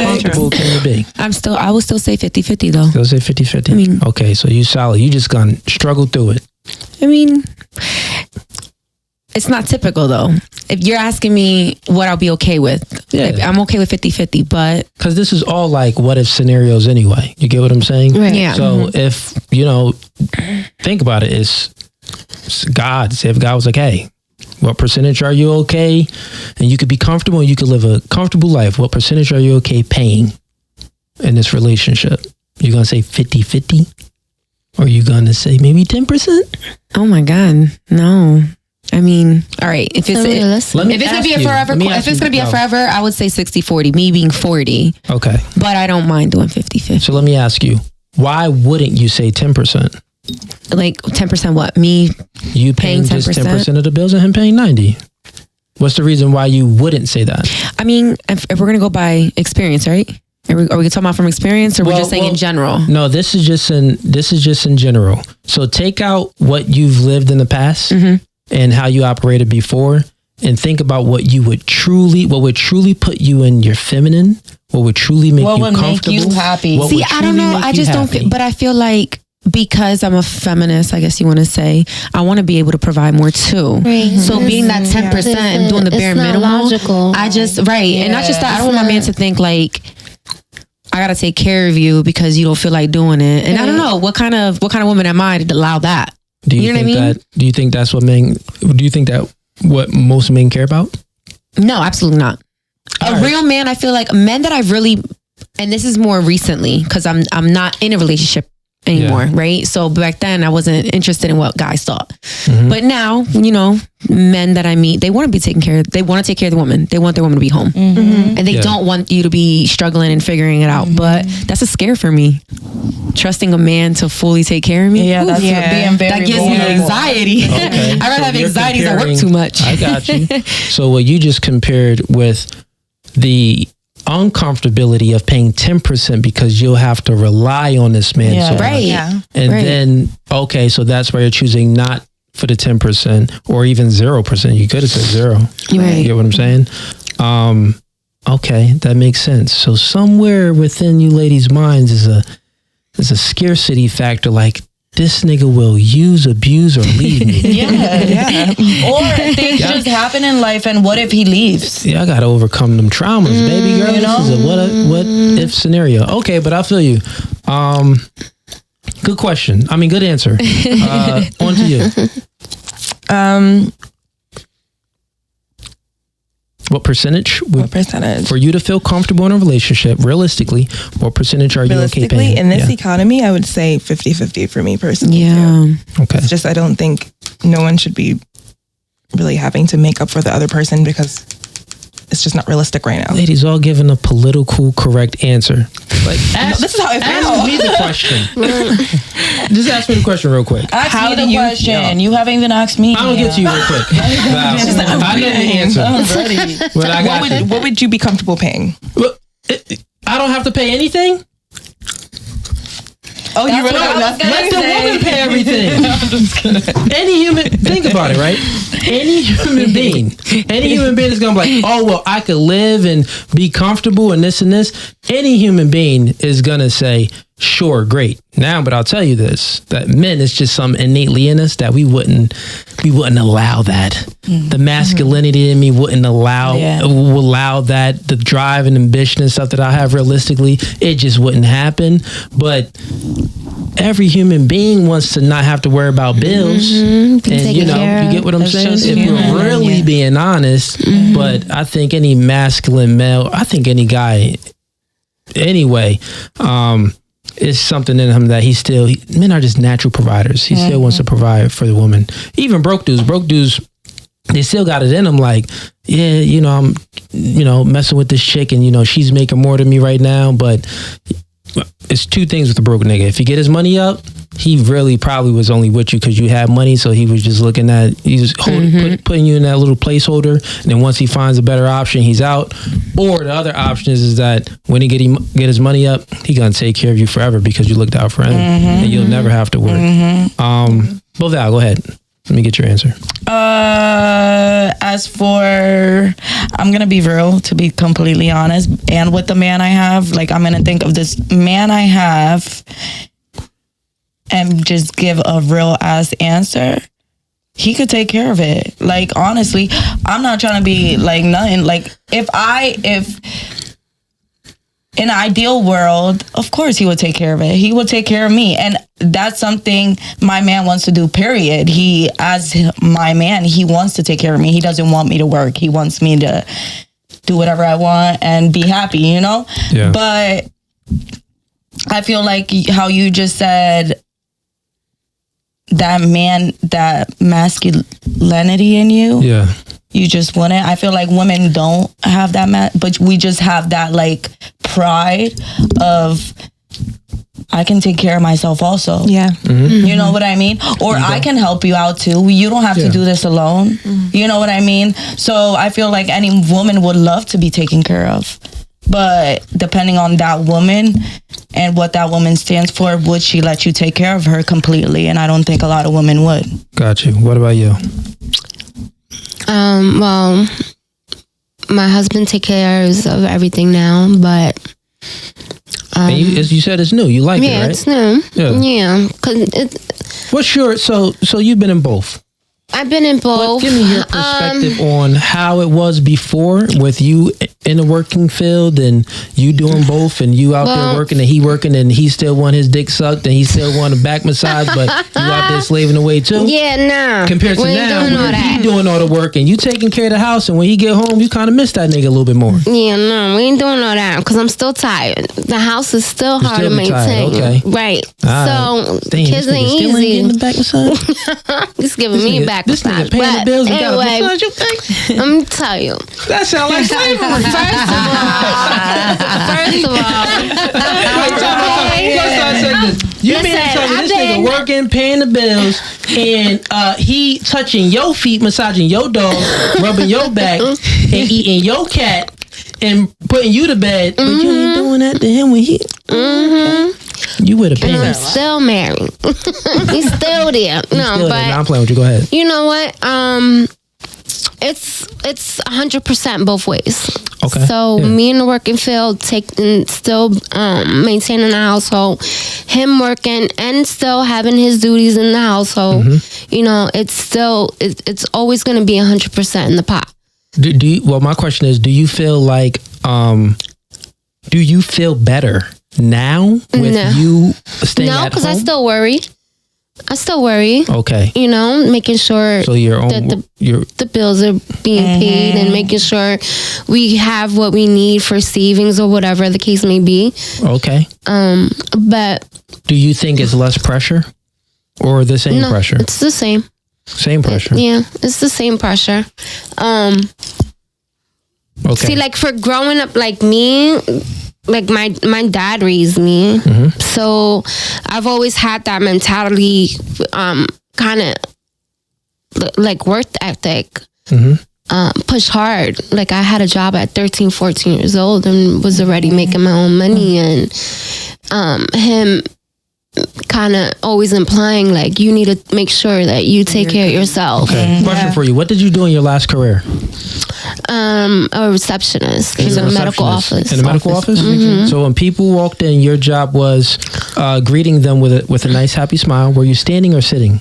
comfortable can you be? I will still say 50-50 though. Still say 50-50? I mean, okay, so you solid. You just gonna struggle through it. I mean, it's not typical though. If you're asking me what I'll be okay with, I'm okay with 50-50, but... Because this is all like what if scenarios anyway. You get what I'm saying? Right. Yeah. So if, think about it, it's God. Say if God was like, hey, what percentage are you okay? And you could be comfortable and you could live a comfortable life. What percentage are you okay paying in this relationship? You're going to say 50-50? Or are you going to say maybe 10%? Oh my God, no. I mean, all right. If it's gonna be a forever, I would say 60-40. Me being 40. Okay. But I don't mind doing 50-50. So let me ask you, why wouldn't you say 10%? Like 10% what? Me You paying just 10% of the bills and him paying 90. What's the reason why you wouldn't say that? I mean, if we're going to go by experience, right? Are we talking about from experience, or we're just saying in general? No, this is just in general. So take out what you've lived in the past and how you operated before, and think about what would truly put you in your feminine, what would truly make you comfortable, make you happy. See, I don't know. I just don't feel, but I feel like because I'm a feminist, I guess you want to say, I want to be able to provide more too. Right. So being that 10% and doing the bare minimum, logical. I just, and not just that, I don't want my man to think like, I gotta take care of you because you don't feel like doing it. And I don't know what kind of woman am I to allow that? Do you know what I mean? Do you think that's what men? Do you think that what most men care about? No, absolutely not. A real man, I feel like men that I've really, and this is more recently because I'm not in a relationship anymore, right? So back then I wasn't interested in what guys thought. But now, you know, men that I meet, they want to be taken care of. They want to take care of the woman. They want their woman to be home. And they don't want you to be struggling and figuring it out. But that's a scare for me. Trusting a man to fully take care of me. Yeah, that's being very that gives me anxiety. Okay. I'd rather have anxiety because I work too much. I got you. So what you just compared with the uncomfortability of paying 10% because you'll have to rely on this man so much. And then, okay, so that's why you're choosing not for the 10% or even 0%. You could have said 0. You get what I'm saying? Okay, that makes sense. So somewhere within you ladies' minds is a scarcity factor, like, this nigga will use, abuse, or leave me. Or things just happen in life, and what if he leaves? Yeah, I gotta overcome them traumas, baby girl. This is a what if scenario. Okay, but I feel you. Good question. I mean, good answer. On to you. What percentage? For you to feel comfortable in a relationship, realistically, what percentage are you okay paying? In this economy, I would say 50-50 for me personally. Yeah. Okay. It's just, I don't think no one should be really having to make up for the other person because it's just not realistic right now. Ladies all giving a political correct answer. Like, this is how I feel. Ask me the question. Just ask me the question real quick. Ask me the question. You haven't even asked me. I'll get to you real quick. I know the answer. I'm ready. But I got what would you be comfortable paying? Well, I don't have to pay anything. Oh, you really? Let the woman pay everything. No, I'm just kidding. Any human, think about it, right? Any human being is gonna be like, oh well, I could live and be comfortable and this and this. Any human being is gonna say, sure, great. Now, but I'll tell you this: that men, it's just something innately in us that we wouldn't allow that. The masculinity in me wouldn't allow that. The drive and ambition and stuff that I have realistically, it just wouldn't happen. But every human being wants to not have to worry about bills. And you get what I'm saying? If we're really being honest, but I think any masculine male, I think any guy anyway, it's something in him that men are just natural providers. He still wants to provide for the woman. Even broke dudes, they still got it in them. Like, yeah, I'm, messing with this chick and, she's making more than me right now. But it's two things with the broke nigga. If he get his money up, he really probably was only with you because you had money. So he was just looking at, putting you in that little placeholder. And then once he finds a better option, he's out. Or the other option is that when he get his money up, he gonna take care of you forever because you looked out for him and you'll never have to work. But Val, go ahead. Let me get your answer. As for, I'm going to be real, to be completely honest. And with the man I have, like, I'm going to think of this man I have and just give a real ass answer. He could take care of it. Like, honestly, I'm not trying to be like nothing. Like, if in an ideal world, of course he would take care of it. He would take care of me. And that's something my man wants to do, period. He, as my man, he wants to take care of me. He doesn't want me to work. He wants me to do whatever I want and be happy, Yeah. But I feel like how you just said, that man, that masculinity in you. Yeah. You just want it. I feel like women don't have that, but we just have that like pride of I can take care of myself also. Yeah. You know what I mean? Or I can help you out too. You don't have to do this alone. You know what I mean? So I feel like any woman would love to be taken care of. But depending on that woman and what that woman stands for, would she let you take care of her completely? And I don't think a lot of women would. Got you. What about you? Well, my husband takes care of everything now, but And you, as you said, it's new. You like it, right? it's new. Yeah, because What's your so you've been in both? I've been in both. Give me your perspective on how it was before with you in the working field and you doing both and you out there working and he working and he still want his dick sucked and he still want a back massage, but you out there slaving away too. Yeah, no. Compared to We ain't now, doing all where he that. doing all the work and you taking care of the house, and when he get home, you kind of miss that nigga a little bit more. Yeah, no, we ain't doing all that because I'm still tired. The house is still hard still to be tired, maintain. okay. Right. All So right. Damn, kids this nigga ain't still easy. getting the back massage. He's giving This me nigga- a back this nigga massage. paying the But bills and got a anyway, massage, you think? let me tell you. That sound like slavery. First of all, Wait, time out. Okay. Let's start saying this. You mean to Listen, tell me I've this nigga been- working, paying the bills, and he touching your feet, massaging your dog, rubbing your back, and eating your cat, and putting you to bed, but you ain't doing that to him when he... You with a and I'm pants. still married. He's still there. No, Still there. but Nah, I'm playing with you. Go ahead. you know what? It's 100% both ways. Okay. So Yeah. me in the working field, still maintaining the household, him working and still having his duties in the household. You know, it's always going to be 100% in the pot. Do you, well, my question is, do you feel like, do you feel better now with No. you staying No, at because home? I still worry. Okay. You know, making sure So your own, that your the bills are being paid and making sure we have what we need for savings or whatever the case may be. okay. But Do you think it's less pressure or the same no, pressure? it's the same. Same pressure. Yeah, it's the same pressure. Okay. See, like for growing up like me, like my dad raised me. So I've always had that mentality, kind of like work ethic. Push hard. Like I had a job at 13, 14 years old and was already making my own money, and him kind of always implying like you need to make sure that you take care of yourself. Okay. Question for you. What did you do in your last career? A receptionist in a medical office. In a medical office? So when people walked in, your job was greeting them with a nice, happy smile. Were you standing or sitting?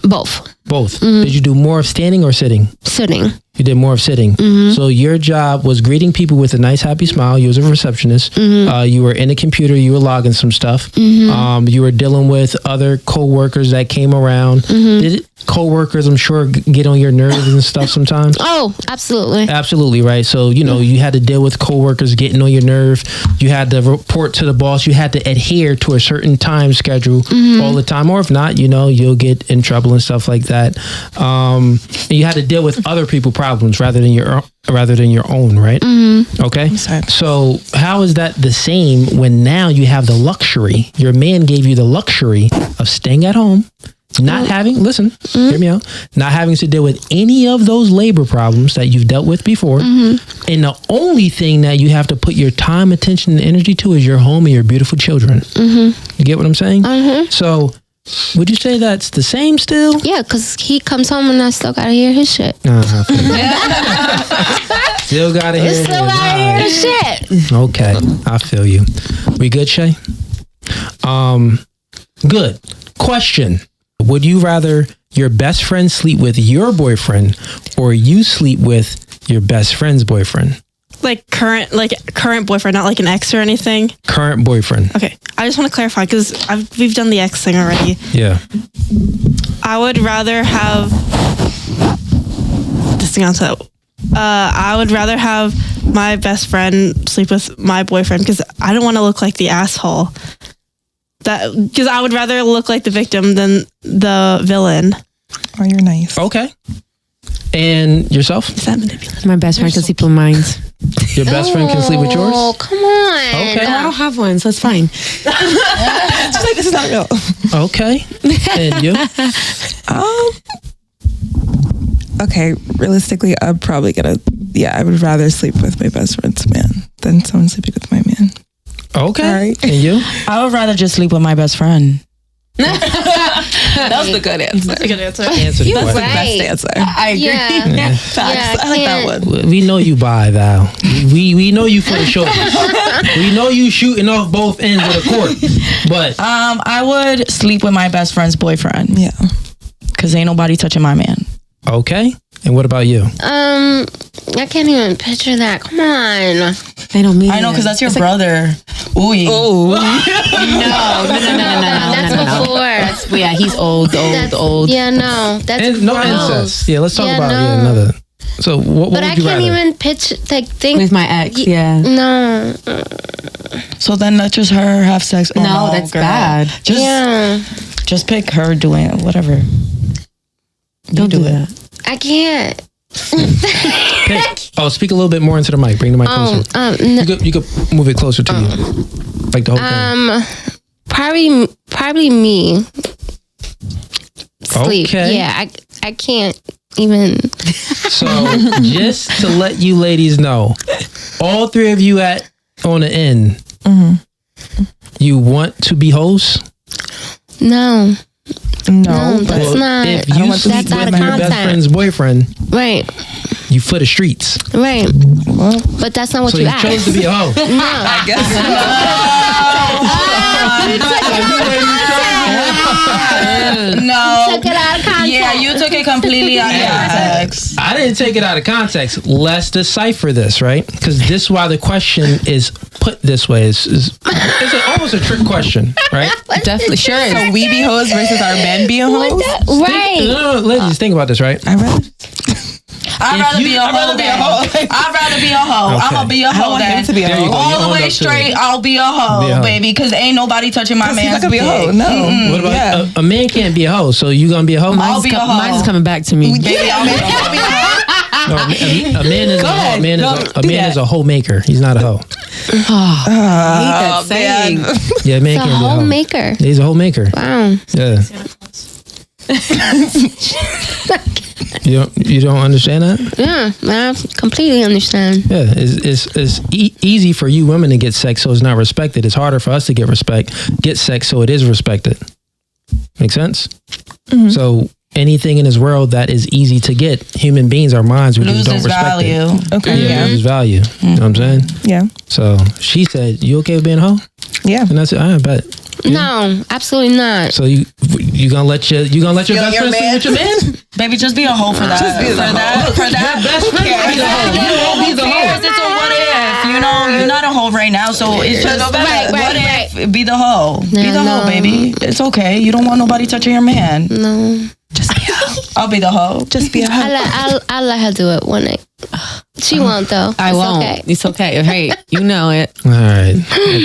Both. Both. Did you do more of standing or sitting? Sitting. You did more of sitting. So your job was greeting people with a nice, happy smile. You was a receptionist. You were in a computer. You were logging some stuff. You were dealing with other coworkers that came around. Did coworkers, I'm sure, get on your nerves and stuff sometimes? Oh, absolutely. Absolutely, right. So, you know, you had to deal with coworkers getting on your nerve. You had to report to the boss. You had to adhere to a certain time schedule all the time. Or if not, you know, you'll get in trouble and stuff like that. And you had to deal with other people's problems rather than your own, right? Okay. So how is that the same when now you have the luxury? Your man gave you the luxury of staying at home, not having, listen, hear me out, not having to deal with any of those labor problems that you've dealt with before. And the only thing that you have to put your time, attention, and energy to is your home and your beautiful children. You get what I'm saying? So would you say that's the same still? Yeah, because he comes home and I still gotta hear his shit. Still gotta hear Still gotta hear his shit. Okay, I feel you. We good, Shay? Good. Question. Would you rather your best friend sleep with your boyfriend or you sleep with your best friend's boyfriend? Like current boyfriend, not like an ex or anything. Current boyfriend. Okay, I just want to clarify because we've done the ex thing already. Yeah. I would rather have this thing on top. I would rather have my best friend sleep with my boyfriend because I don't want to look like the asshole. Because I would rather look like the victim than the villain. Oh, you're nice. Okay. And yourself? Is that manipulative? My best friend can sleep with mine. Your best friend can sleep with yours? Oh, come on. Okay. No, I don't have one, so it's fine. She's like, this is not real. Okay. And you? Okay, realistically, I'm probably gonna. Yeah, I would rather sleep with my best friend's man than someone sleeping with my man. Okay. All right. And you? I would rather just sleep with my best friend. That was the good answer. That's a good answer. Answer the question. Best answer. I agree. Yeah. Facts. I like that one. We know you bi, Val. We know you for the shoulders. We know you shooting off both ends of the court. But I would sleep with my best friend's boyfriend. Yeah. Because ain't nobody touching my man. okay. And what about you? I can't even picture that. Come on. They don't mean I know, it. because that's your brother. Ooh. No. That's before. Yeah, he's old. Yeah, no. That's And no gross. incest. Yeah, let's talk Yeah, about no. another. So what But would I you can't rather? even picture, like, think. With my ex, yeah. No. So then let just her have sex. Oh, No, that's girl. bad. Just, Yeah. just pick her doing it, whatever. Don't do that. I can't. Speak a little bit more into the mic. Bring the mic closer. You could move it closer to you. Like the whole thing. Probably me. Sleep. Okay. Yeah, I can't even. So just to let you ladies know, all three of you on the end, you want to be hosts? No. No, but That's not. If you sleep That's out with of your best context. friend's boyfriend, Right. you for the streets. Right. But that's not what So you you asked. chose to be a hoe. No. I guess. No. Took it out of context. Yeah, you took it completely out of context. I didn't take it out of context. Let's decipher this, right? Because this is why the question is put this way. It's almost a trick question, right? Definitely. Sure is. So we be hoes versus our men being hoes. Right. No, ladies, think about this, right? I rather. I'd rather be a hoe. I'd rather be a hoe. Okay. I'm gonna be a I hoe want him then. to be a There you hoe. go. All You the owned way up to straight, it. I'll be a hoe, Be a hoe. baby, because ain't nobody touching my He's man's not gonna be a hoe. dick. No. What about Yeah. a man can't be a hoe, so you gonna be a hoe? I'll be a hoe. Mine's coming back to me. Baby, I'll be a hoe. No, a man is a hoe. A man, Go, a do man that. is a hoe maker. He's not a hoe. I hate that saying. Yeah, a man It's a can't be a hoe. homemaker. He's a hoe maker. Wow. Yeah. You don't understand that? Yeah, I completely understand. Yeah, it's easy for you women to get sex, so it's not respected. It's harder for us to get sex, so it is respected. Make sense? Mm-hmm. So anything in this world that is easy to get, human beings, our minds, we just don't Loses respect value. it. Okay. Yeah, Yeah. loses value. You know what I'm saying? Yeah. So she said, "You okay with being a hoe?" Yeah. And I said, "I bet." No, absolutely not. So you gonna let your best your friend sleep man? with your man? Baby, just be a hoe for that. Just be a hoe. For that. Best friend cares? is a hoe. You won't be the Who cares? hoe. It's a what if. You know, you're not a hoe right now, so it's just Right, what right. if? Be the hoe. Be Yeah, the no. hoe, baby. It's okay. You don't want nobody touching your man. No. Just be a hoe. I'll be the hoe. Just be a hoe. I'll let her do it one night. She won't though. I It's won't. Okay. It's okay. Hey, you know it. All right.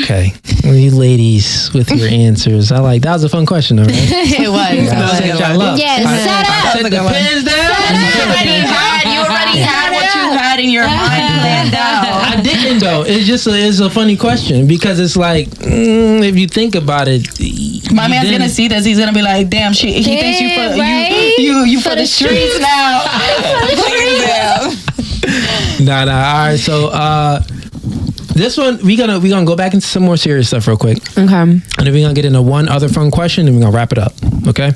Okay. Well, you ladies with your answers. That was a fun question, though, right? It was. I love. Yes, shut I up. set the pins down. You already had what you had in your mind planned out. I didn't though. It's a funny question because it's like if you think about it, My man's gonna see this. He's gonna be like, "Damn, he thinks you for right? you for the streets now." Nah. All right. So this one we gonna go back into some more serious stuff real quick, Okay. and then we're gonna get into one other fun question, and we're gonna wrap it up. Okay.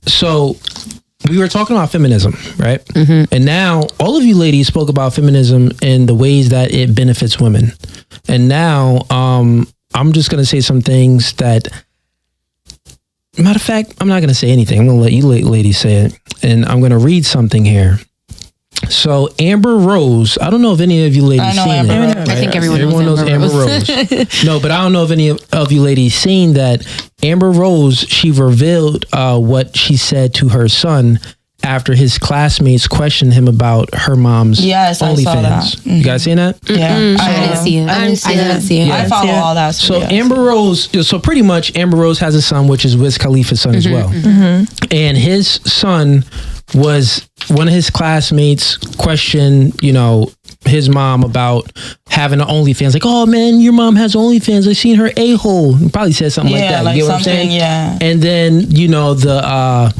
So we were talking about feminism, right? Mm-hmm. And now all of you ladies spoke about feminism and the ways that it benefits women. And now I'm just going to say some things that, matter of fact, I'm not going to say anything. I'm going to let you ladies say it. And I'm going to read something here. So Amber Rose, I don't know if any of you ladies I know seen Amber it. Rose. I think everyone knows Amber Rose. No, but I don't know if any of you ladies seen that Amber Rose, she revealed what she said to her son after his classmates questioned him about her mom's Yes, I saw that. OnlyFans. You guys seen that? Yeah, I didn't see it. I didn't see it. I follow all that. So yeah. Amber Rose, so pretty much Amber Rose has a son, which is Wiz Khalifa's son as well. And his son was one of his classmates questioned, his mom about having an OnlyFans. Like, oh man, your mom has OnlyFans. I seen her a-hole. He probably said something like that. You get what I'm saying? Yeah. And then, you know, the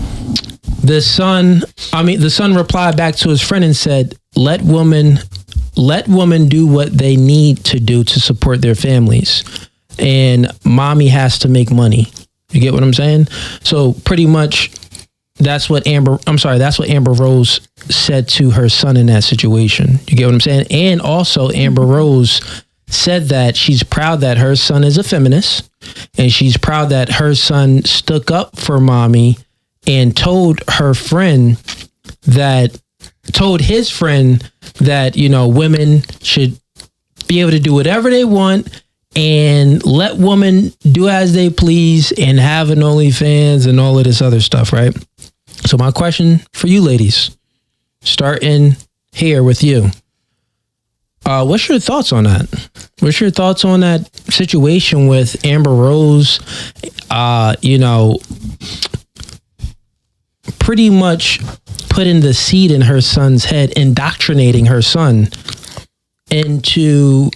son replied back to his friend and said, let women do what they need to do to support their families. And mommy has to make money. You get what I'm saying? So pretty much that's what Amber Rose said to her son in that situation. You get what I'm saying? And also Amber Rose said that she's proud that her son is a feminist, and she's proud that her son stuck up for mommy and told his friend that, you know, women should be able to do whatever they want and let women do as they please and have an OnlyFans and all of this other stuff, right? So my question for you ladies, starting here with you, what's your thoughts on that? What's your thoughts on that situation with Amber Rose, you know, pretty much putting the seed in her son's head, indoctrinating her son into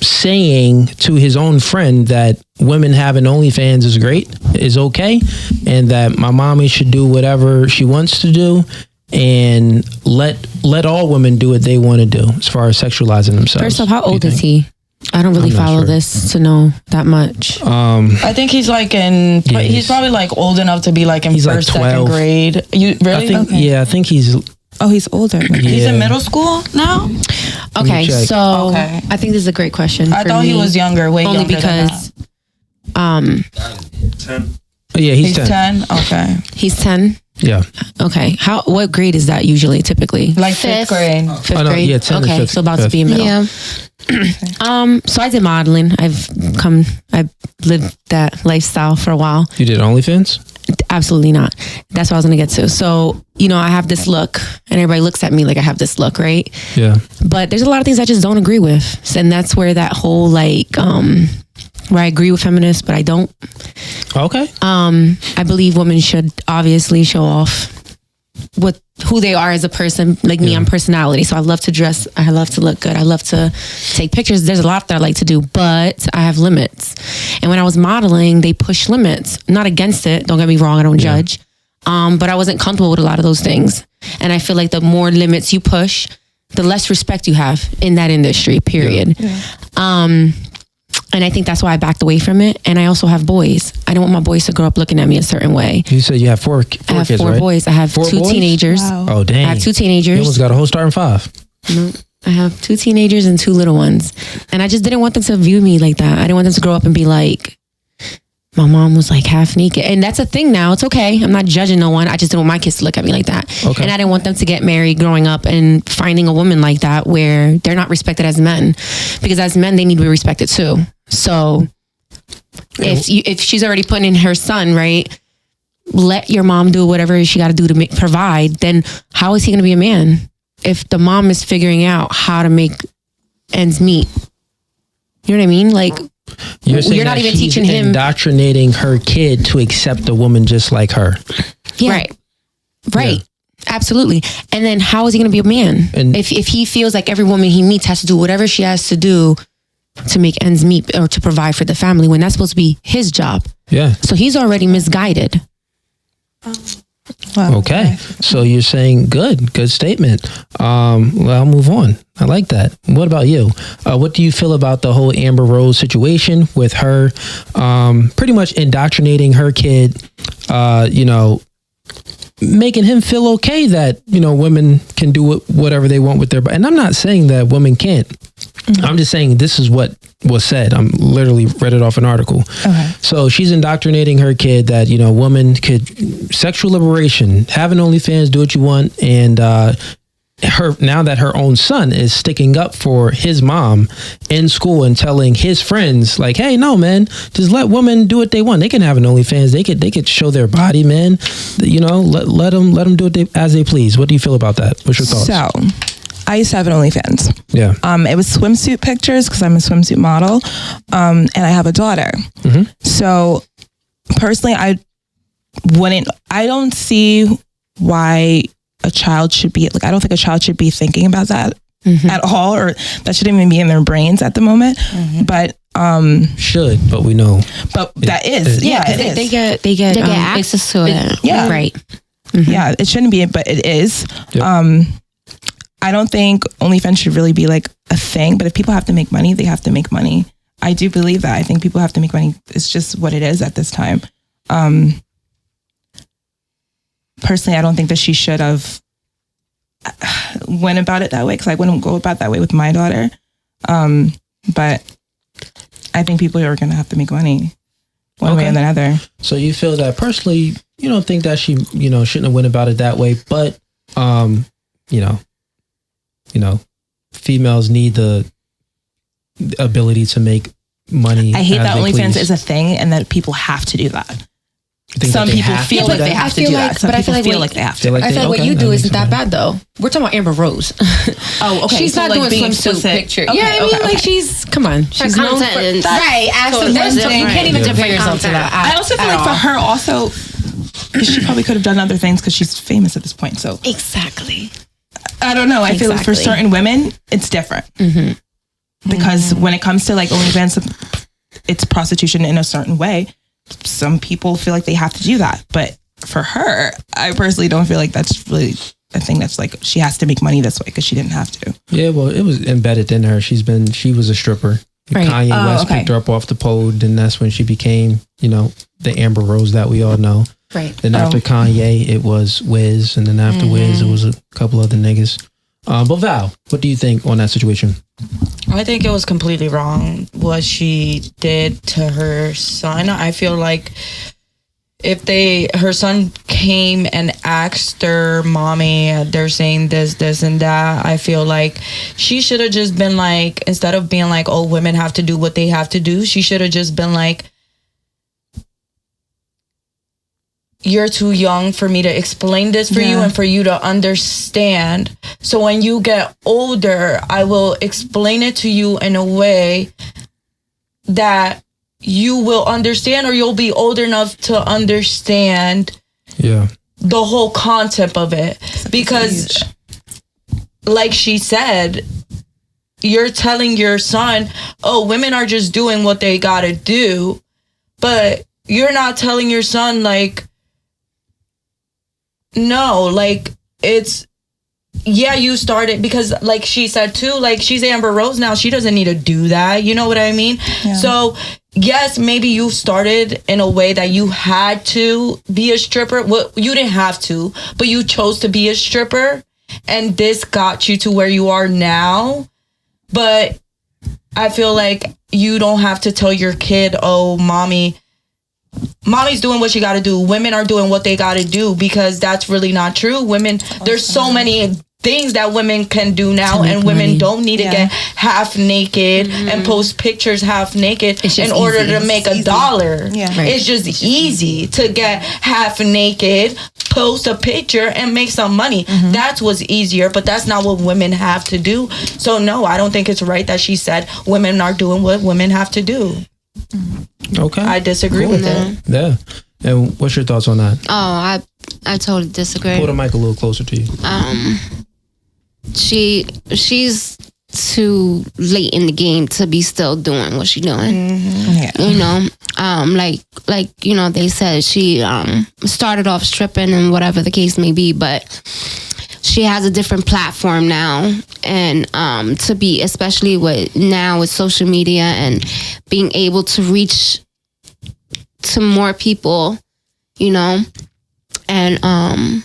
saying to his own friend that women having OnlyFans is great, is okay, and that my mommy should do whatever she wants to do, and let all women do what they want to do as far as sexualizing themselves. First off, how old is he? I don't really follow this to know that much. I think he's like he's probably like old enough to be like in first, like second grade. You really? I think he's. Oh, he's older. Yeah. He's in middle school now? Okay, so I think this is a great question. I thought he was younger, way only younger because than 10. Yeah, he's 10. Okay. He's 10. Yeah. Okay. What grade is that usually, typically? Like fifth grade. Fifth grade? Yeah, 10 okay, so about to be in middle. Yeah. So I did modeling. I've lived that lifestyle for a while. You did OnlyFans? Absolutely not. That's what I was going to get to. So, you know, I have this look and everybody looks at me like I have this look, right? Yeah. But there's a lot of things I just don't agree with. And that's where that whole like, where I agree with feminists, but I don't. Okay. I believe women should obviously show off who they are as a person. Like me, I'm personality. So I love to dress. I love to look good. I love to take pictures. There's a lot that I like to do, but I have limits. And when I was modeling, they push limits. Not against it. Don't get me wrong. I don't judge. But I wasn't comfortable with a lot of those things. And I feel like the more limits you push, the less respect you have in that industry, period. Yeah. And I think that's why I backed away from it. And I also have boys. I don't want my boys to grow up looking at me a certain way. You said you have four I have kids, four right? boys. I have 4 two boys? teenagers. Wow. Oh, dang. I have 2 teenagers. You almost got a whole starting 5. No, I have 2 teenagers and 2 little ones. And I just didn't want them to view me like that. I didn't want them to grow up and be like, my mom was like half naked. And that's a thing now. It's okay. I'm not judging no one. I just didn't want my kids to look at me like that. Okay. And I didn't want them to get married growing up and finding a woman like that where they're not respected as men. Because as men, they need to be respected too. So if she's already putting in her son, right, let your mom do whatever she got to do to provide, then how is he going to be a man if the mom is figuring out how to make ends meet? You know what I mean? Like, you're not even teaching him, indoctrinating her kid to accept a woman just like her. Yeah. Right. Yeah. Absolutely. And then how is he going to be a man? And if he feels like every woman he meets has to do whatever she has to do to make ends meet or to provide for the family, when that's supposed to be his job. Yeah. So he's already misguided. Wow. Okay. So you're saying good statement. Well, I'll move on. I like that. What about you? What do you feel about the whole Amber Rose situation with her pretty much indoctrinating her kid, you know, making him feel okay that, you know, women can do whatever they want with their body. And I'm not saying that women can't. Mm-hmm. I'm just saying this is what was said. I'm literally read it off an article. Okay. So she's indoctrinating her kid that, you know, women could sexual liberation, have an OnlyFans, do what you want. And now that her own son is sticking up for his mom in school and telling his friends like, hey, no, man, just let women do what they want. They can have an OnlyFans. They could show their body, man. You know, let them do it as they please. What do you feel about that? What's your thoughts? So I used to have an OnlyFans. Yeah. It was swimsuit pictures because I'm a swimsuit model. And I have a daughter. Mm-hmm. So personally, I don't see why a a child should be like. I don't think a child should be thinking about that at all, or that shouldn't even be in their brains at the moment. But should, but we know. But that is, yeah, it is. They get access to it. Yeah, right. Yeah, it shouldn't be, but it is. Yep. I don't think OnlyFans should really be like a thing, but if people have to make money, they have to make money. I do believe that. I think people have to make money. It's just what it is at this time. Personally, I don't think that she should have went about it that way, because I wouldn't go about that way with my daughter. But I think people are going to have to make money one way or another. So you feel that personally, you don't think that she, shouldn't have went about it that way, but, females need the ability to make money. I hate that OnlyFans is a thing and that people have to do that. Some people feel like they have to do that. Some people feel like they have to. I feel like what you do isn't that bad though. We're talking about Amber Rose. Oh, okay. She's not doing swimsuit picture. Okay, yeah, I mean, like she's, come on. She's known for right. Absolutely. You can't even compare yourself to that. I also feel like for her also, she probably could have done other things because she's famous at this point. So exactly. I don't know. I feel like for certain women, it's different. Because when it comes to like OnlyFans, it's prostitution in a certain way. Some people feel like they have to do that. But for her, I personally don't feel like that's really a thing that's like she has to make money this way because she didn't have to. Yeah, well, it was embedded in her. She was a stripper. Right. Kanye West picked her up off the pole, and that's when she became, the Amber Rose that we all know. Right. Then after Kanye, it was Wiz, and then after Wiz, it was a couple other niggas. But Val, what do you think on that situation? I think it was completely wrong what she did to her son. I feel like if her son came and asked their mommy, they're saying this and that, I feel like she should have just been like, instead of being like, oh, women have to do what they have to do, she should have just been like, you're too young for me to explain this for you and for you to understand. So when you get older, I will explain it to you in a way that you will understand, or you'll be old enough to understand the whole concept of it. Because like she said, you're telling your son, oh, women are just doing what they gotta do. But you're not telling your son, like, no, like, it's, you started, because like she said too, like, she's Amber Rose now. She doesn't need to do that. You know what I mean? Yeah. So yes, maybe you started in a way that you had to be a stripper. Well, you didn't have to, but you chose to be a stripper, and this got you to where you are now. But I feel like you don't have to tell your kid, oh, mommy's doing what she got to do. Women are doing what they got to do, because that's really not true. Women, there's so many things that women can do now, and women don't need to get half naked and post pictures half naked in order to make $1. Yeah. Right. It's just easy to get half naked, post a picture, and make some money. That's what's easier, but that's not what women have to do. So no, I don't think it's right that she said women are doing what women have to do. Okay. I disagree with it. Yeah. And what's your thoughts on that? Oh, I totally disagree. Pull the mic a little closer to you. She's too late in the game to be still doing what she's doing. Yeah. You know, like you know, they said she started off stripping and whatever the case may be, but she has a different platform now, and to be, especially with social media and being able to reach to more people, you know, and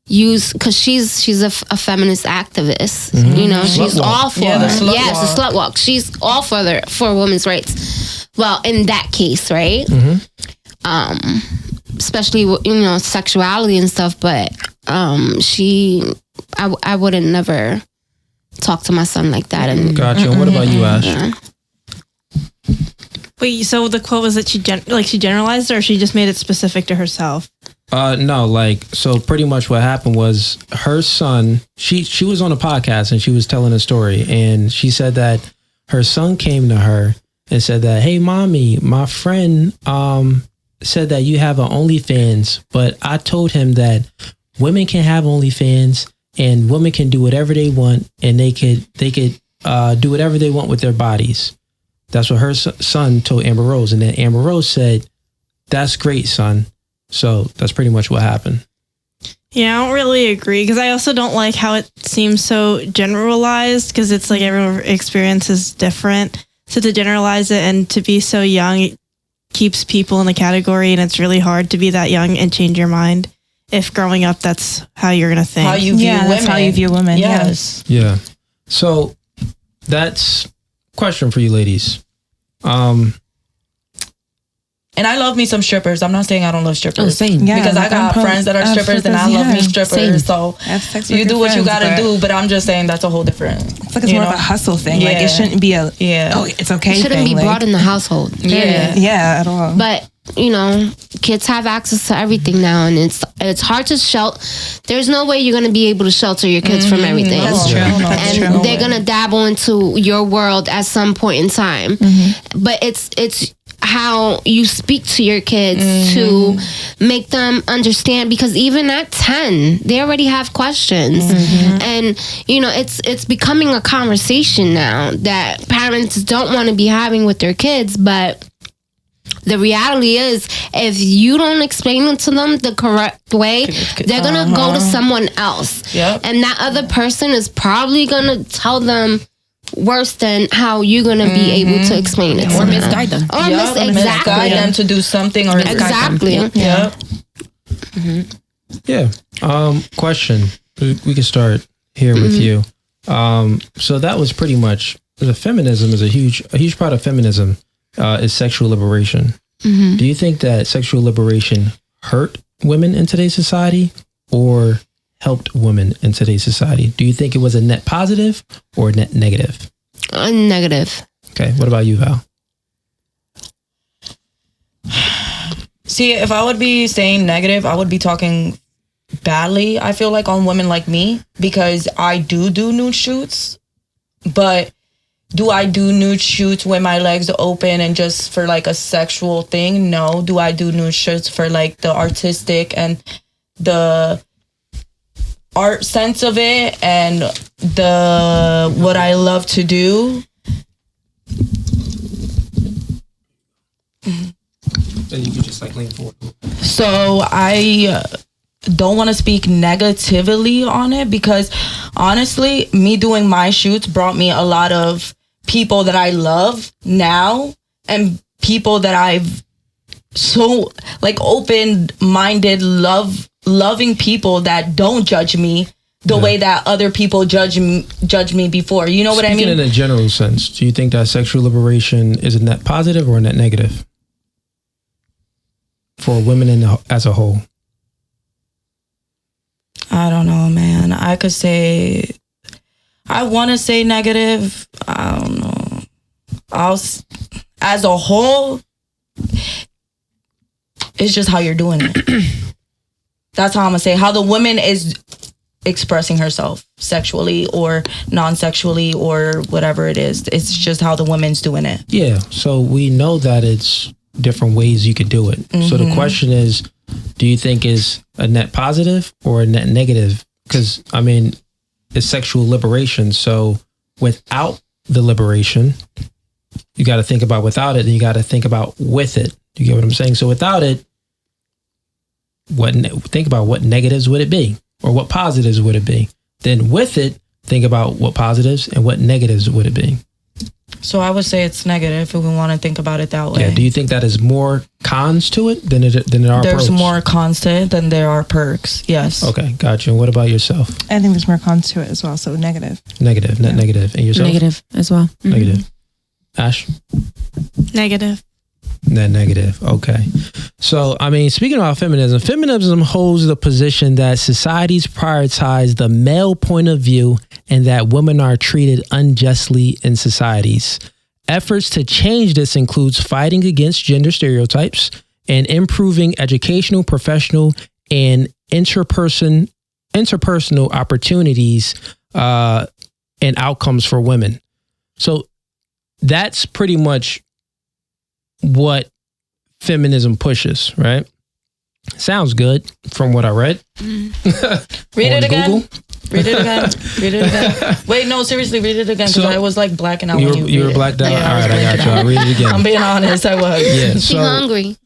use, because she's a feminist activist, you know, she's all for the slut walk. She's all for women's rights. Well, in that case, right? Especially with, you know, sexuality and stuff, but I wouldn't never talk to my son like that. And gotcha. And what about you, Ash? Yeah. Wait, so the quote was that she generalized it, or she just made it specific to herself? No, like, so pretty much what happened was her son, she was on a podcast and she was telling a story, and she said that her son came to her and said that, hey, mommy, my friend said that you have an OnlyFans, but I told him that women can have OnlyFans and women can do whatever they want, and they could do whatever they want with their bodies. That's what her son told Amber Rose. And then Amber Rose said, that's great, son. So that's pretty much what happened. Yeah, I don't really agree because I also don't like how it seems so generalized because it's like everyone's experience is different. So to generalize it and to be so young, it keeps people in the category, and it's really hard to be that young and change your mind if growing up that's how you're going to think. How you view women. That's how you view women. Yes. Yeah. So that's question for you ladies. And I love me some strippers. I'm not saying I don't love strippers. Oh, same. Yeah, because I got friends that are strippers and I love me strippers. Same. So Have sex with you do your what you friends, gotta but do, but I'm just saying that's a whole different. It's like it's more of a hustle thing. Like Yeah. it shouldn't be a oh it's okay. It shouldn't thing. be like, brought in the household. Yeah. Yeah, at all. But kids have access to everything now, and it's hard to shelter. There's no way you're gonna be able to shelter your kids from everything. That's true. That's And true. they're gonna dabble into your world at some point in time. But it's how you speak to your kids to make them understand, because even at 10 they already have questions, and it's becoming a conversation now that parents don't want to be having with their kids. But the reality is, if you don't explain it to them the correct way, they're gonna go to someone else. Yep. And that other person is probably gonna tell them worse than how you're gonna be able to explain it to Or them. misguide them. Or Misguide exactly. them to do something or Exactly. Yeah. Yeah. Question. We can start here with you. So that was pretty much feminism is a huge part of feminism is sexual liberation. Do you think that sexual liberation hurt women in today's society or helped women in today's society? Do you think it was a net positive or a net negative? Negative. Okay. What about you, Val? See, if I would be saying negative, I would be talking badly, I feel like, on women like me, because I do nude shoots, but do I do nude shoots with my legs open and just for like a sexual thing? No. Do I do nude shoots for like the artistic and the art sense of it and the what I love to do? Then you could just like lean forward. So I don't want to speak negatively on it, because honestly, me doing my shoots brought me a lot of people that I love now, and people that I've so like open-minded, loving people that don't judge me the way that other people judge me before. You know what I mean? Speaking in a general sense, do you think that sexual liberation is a net positive or a net negative for women as a whole? I don't know, man. I could say, I want to say negative. I don't know. As a whole, it's just how you're doing it. That's how I'm gonna say, how the woman is expressing herself sexually or non-sexually or whatever it is. It's just how the woman's doing it. Yeah. So we know that it's different ways you could do it. So the question is, do you think is a net positive or a net negative? Because I mean, it's sexual liberation. So without the liberation, you got to think about without it, and you got to think about with it. You get what I'm saying? So without it, think about what negatives would it be, or what positives would it be? Then with it, think about what positives and what negatives would it be. So I would say it's negative if we want to think about it that way. Yeah. Do you think that is more cons to it than there are There's pros? more cons to it than there are perks. Yes. Okay, gotcha. And what about yourself? I think there's more cons to it as well. So negative. Negative, net negative. And yourself? Negative as well. Negative. Ash? Negative. Net negative. Okay. So, I mean, speaking about feminism holds the position that societies prioritize the male point of view and that women are treated unjustly in societies. Efforts to change this includes fighting against gender stereotypes and improving educational, professional, and interpersonal opportunities and outcomes for women. So that's pretty much what feminism pushes, right? Sounds good from what I read. Read it again. Google. Read it again. Read it again. Wait, no, seriously, read it again because So, I was like blacking out. You were blacked out. Yeah, All right, I got you. I'll read it again. I'm being honest, I was. Yeah, She hungry.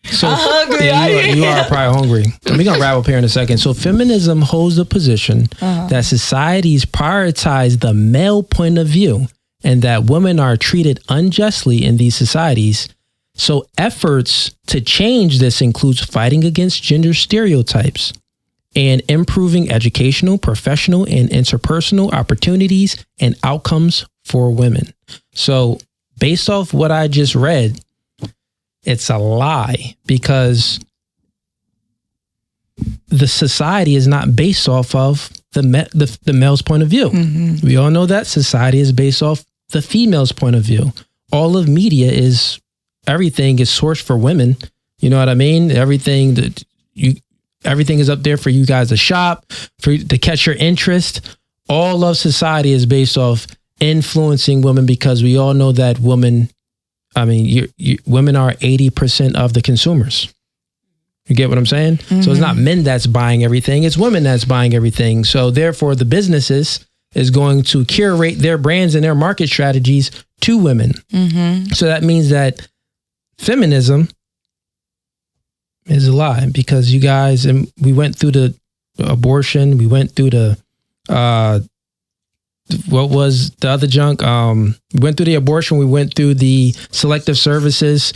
So, I'm hungry. yeah, you are probably hungry. We're going to wrap up here in a second. So feminism holds the position that societies prioritize the male point of view and that women are treated unjustly in these societies. So efforts to change this includes fighting against gender stereotypes and improving educational, professional, and interpersonal opportunities and outcomes for women. So based off what I just read, it's a lie because the society is not based off of the male's point of view. Mm-hmm. We all know that society is based off the female's point of view. All of media everything is sourced for women. You know what I mean? Everything is up there for you guys to shop, to catch your interest. All of society is based off influencing women because we all know that women are 80% of the consumers. You get what I'm saying? Mm-hmm. So it's not men that's buying everything. It's women that's buying everything. So therefore the businesses is going to curate their brands and their market strategies to women. Mm-hmm. So that means that feminism is a lie because you guys, and we went through the abortion. We went through the, what was the other junk? We went through the abortion. We went through the selective services.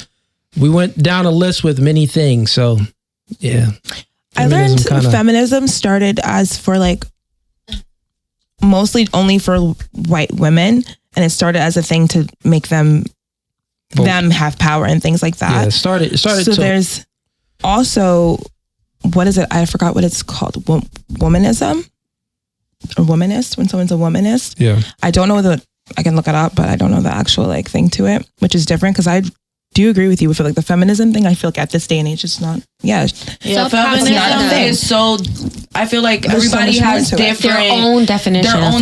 We went down a list with many things. So, yeah. I learned feminism started as for like mostly only for white women. And it started as a thing to make them have power and things like that. Yeah, it started. So there's also, what is it? I forgot what it's called. Womanism? Or womanist, when someone's a womanist. Yeah. I don't know I can look it up, but I don't know the actual like thing to it, which is different because I do agree with you with like the feminism thing. I feel like at this day and age, it's not, feminism is so, I feel like everybody so has different, their own definition of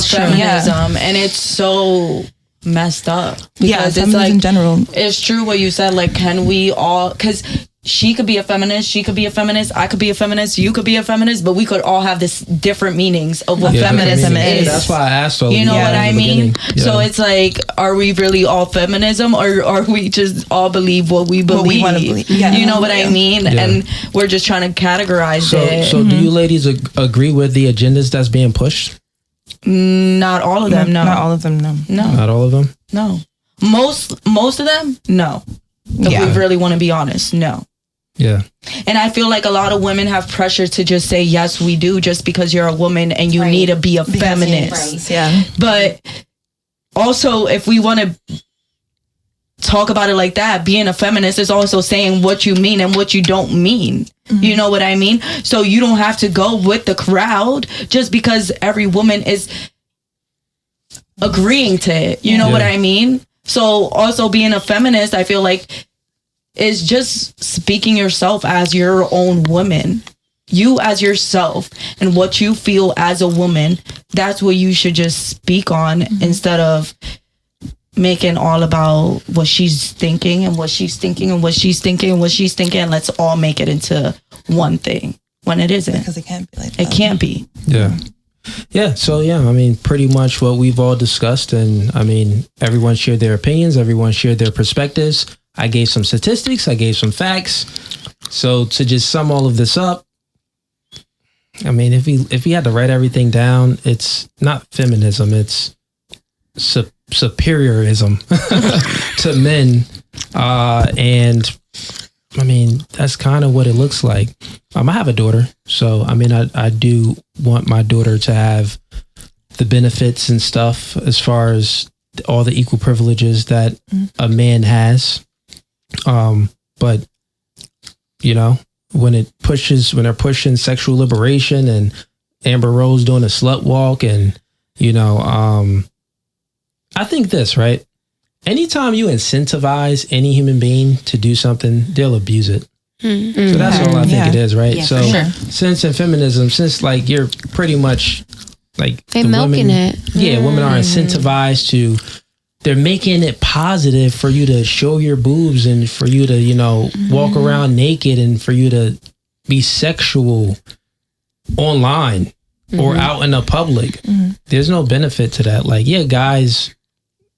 feminism, and it's so messed up. Because it's like, in general. It's true what you said, like, can we all, because she could be a feminist, she could be a feminist, I could be a feminist, you could be a feminist, but we could all have this different meanings of what feminism is. That's why I asked all. You know what I mean? Yeah. So it's like, are we really all feminism, or are we just all believe what we believe? What we want to believe. Yeah. You know what I mean? Yeah. And we're just trying to categorize it. So do you ladies agree with the agendas that's being pushed? Not all of them, no. Not all of them, no. No. Not all of them? No. Most of them, no. If we really want to be honest, no. Yeah. And I feel like a lot of women have pressure to just say, yes, we do, just because you're a woman and you need to be a feminist. Yeah. But also, if we want to talk about it like that, being a feminist is also saying what you mean and what you don't mean. Mm-hmm. You know what I mean? So you don't have to go with the crowd just because every woman is agreeing to it. You know what I mean? So also being a feminist, I feel like, is just speaking yourself as your own woman. You as yourself and what you feel as a woman, that's what you should just speak on instead of making all about what she's thinking and what she's thinking and what she's thinking and what she's thinking. And let's all make it into one thing when it isn't. Because it can't be like that. It can't be. Yeah. Yeah. So, pretty much what we've all discussed. And everyone shared their opinions. Everyone shared their perspectives. I gave some statistics. I gave some facts. So to just sum all of this up, if we had to write everything down, it's not feminism. It's superiorism to men. And that's kind of what it looks like. I have a daughter. So, I do want my daughter to have the benefits and stuff as far as all the equal privileges that a man has. But when they're pushing sexual liberation and Amber Rose doing a slut walk and, I think this, right? Anytime you incentivize any human being to do something, they'll abuse it. Mm-hmm. So that's all I think it is, right? Yeah, so since in feminism, like you're pretty much like they're milking women, it. Yeah, women are incentivized to they're making it positive for you to show your boobs and for you to, you know, walk around naked and for you to be sexual online or out in the public. There's no benefit to that. Like, yeah, guys,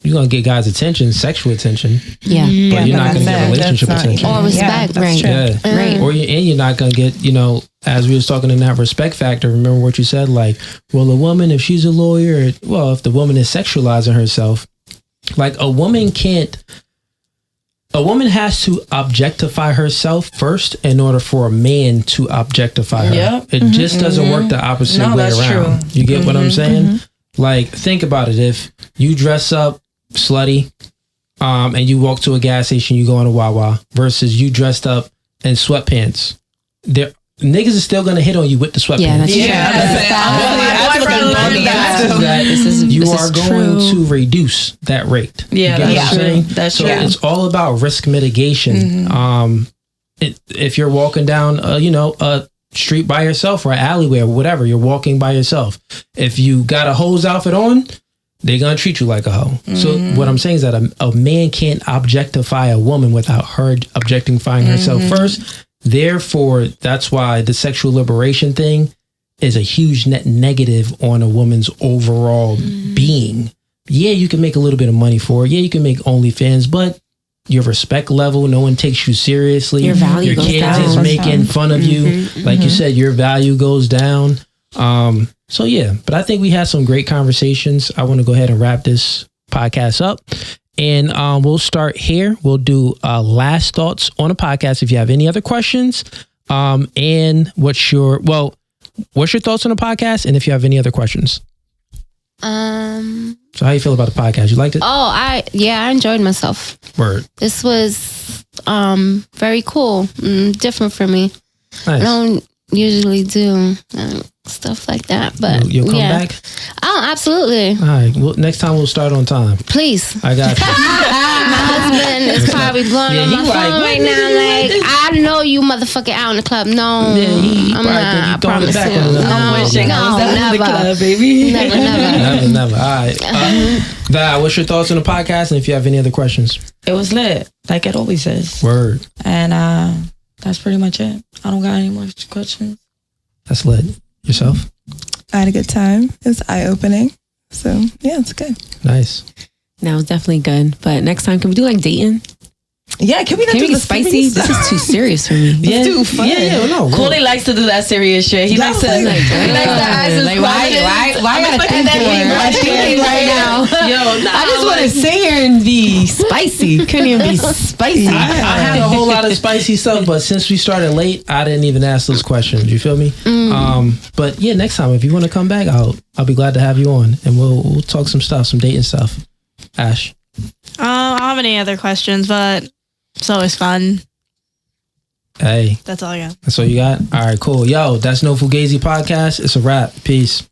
you're going to get guys' attention, sexual attention. Yeah. But you're not going to get relationship attention. Or respect, right? Yeah. Right. Or you're not going to get, you know, as we was talking in that respect factor, remember what you said? Like, well, a woman, if she's a lawyer, well, if the woman is sexualizing herself, like a woman has to objectify herself first in order for a man to objectify her. Yep. It just doesn't work the opposite way that's around. true. You get what I'm saying? Like, think about it. If you dress up slutty, and you walk to a gas station, you go on a Wawa, versus you dressed up in sweatpants, niggas is still gonna hit on you with the sweatpants. Yeah, that's You are going to reduce that rate. Yeah, You get what that's I'm saying? true. That's so true. it's all about risk mitigation. If you're walking down, a street by yourself or an alleyway or whatever, you're walking by yourself. If you got a hoe's outfit on, they're gonna treat you like a hoe. So what I'm saying is that a man can't objectify a woman without her objectifying herself first. Therefore, that's why the sexual liberation thing is a huge net negative on a woman's overall being. Yeah, you can make a little bit of money for it. Yeah, you can make OnlyFans, but your respect level, no one takes you seriously. Your value your goes kids down. is making fun of you. Like you said, your value goes down. So yeah, but I think we had some great conversations. I want to go ahead and wrap this podcast up. And we'll start here. We'll do last thoughts on the podcast. If you have any other questions, and what's your thoughts on the podcast? And if you have any other questions, so how you feel about the podcast? You liked it? I enjoyed myself. Word. This was very cool, different for me. I Nice. don't usually do stuff like that, but You'll come back? Oh, absolutely. All right. Well, next time we'll start on time. Please. I got you. My husband is probably blowing Yeah, on he my like, phone right now. Like, I know you motherfucker out in the club. No, Yeah, he I'm probably not. think you I throwing it promise back you. on another No, wishing no, I was out in the never. club, baby. Never. Never. All right. Val, what's your thoughts on the podcast? And if you have any other questions? It was lit, like it always is. Word. And that's pretty much it. I don't got any more questions. That's lit. Yourself? I had a good time. It was eye-opening. So, yeah, it's good. Nice. That was definitely good. But next time, can we do like dating? Yeah, can we not Can we do get the spicy? This is too serious for me. Yeah, too fun. No. Cooley likes to do that serious shit. He likes to. He likes to ask us Like, why I gotta think right now? Yo, I just want to sit here and be spicy. Couldn't even be spicy. I had a whole lot of spicy stuff, but since we started late, I didn't even ask those questions. You feel me? But yeah, next time if you want to come back, I'll be glad to have you on, and we'll talk some dating stuff. Ash. I don't have any other questions, but it's always fun. Hey, That's all I got. that's all you got? All right, cool. Yo, that's No Fugazee podcast. It's a wrap. Peace.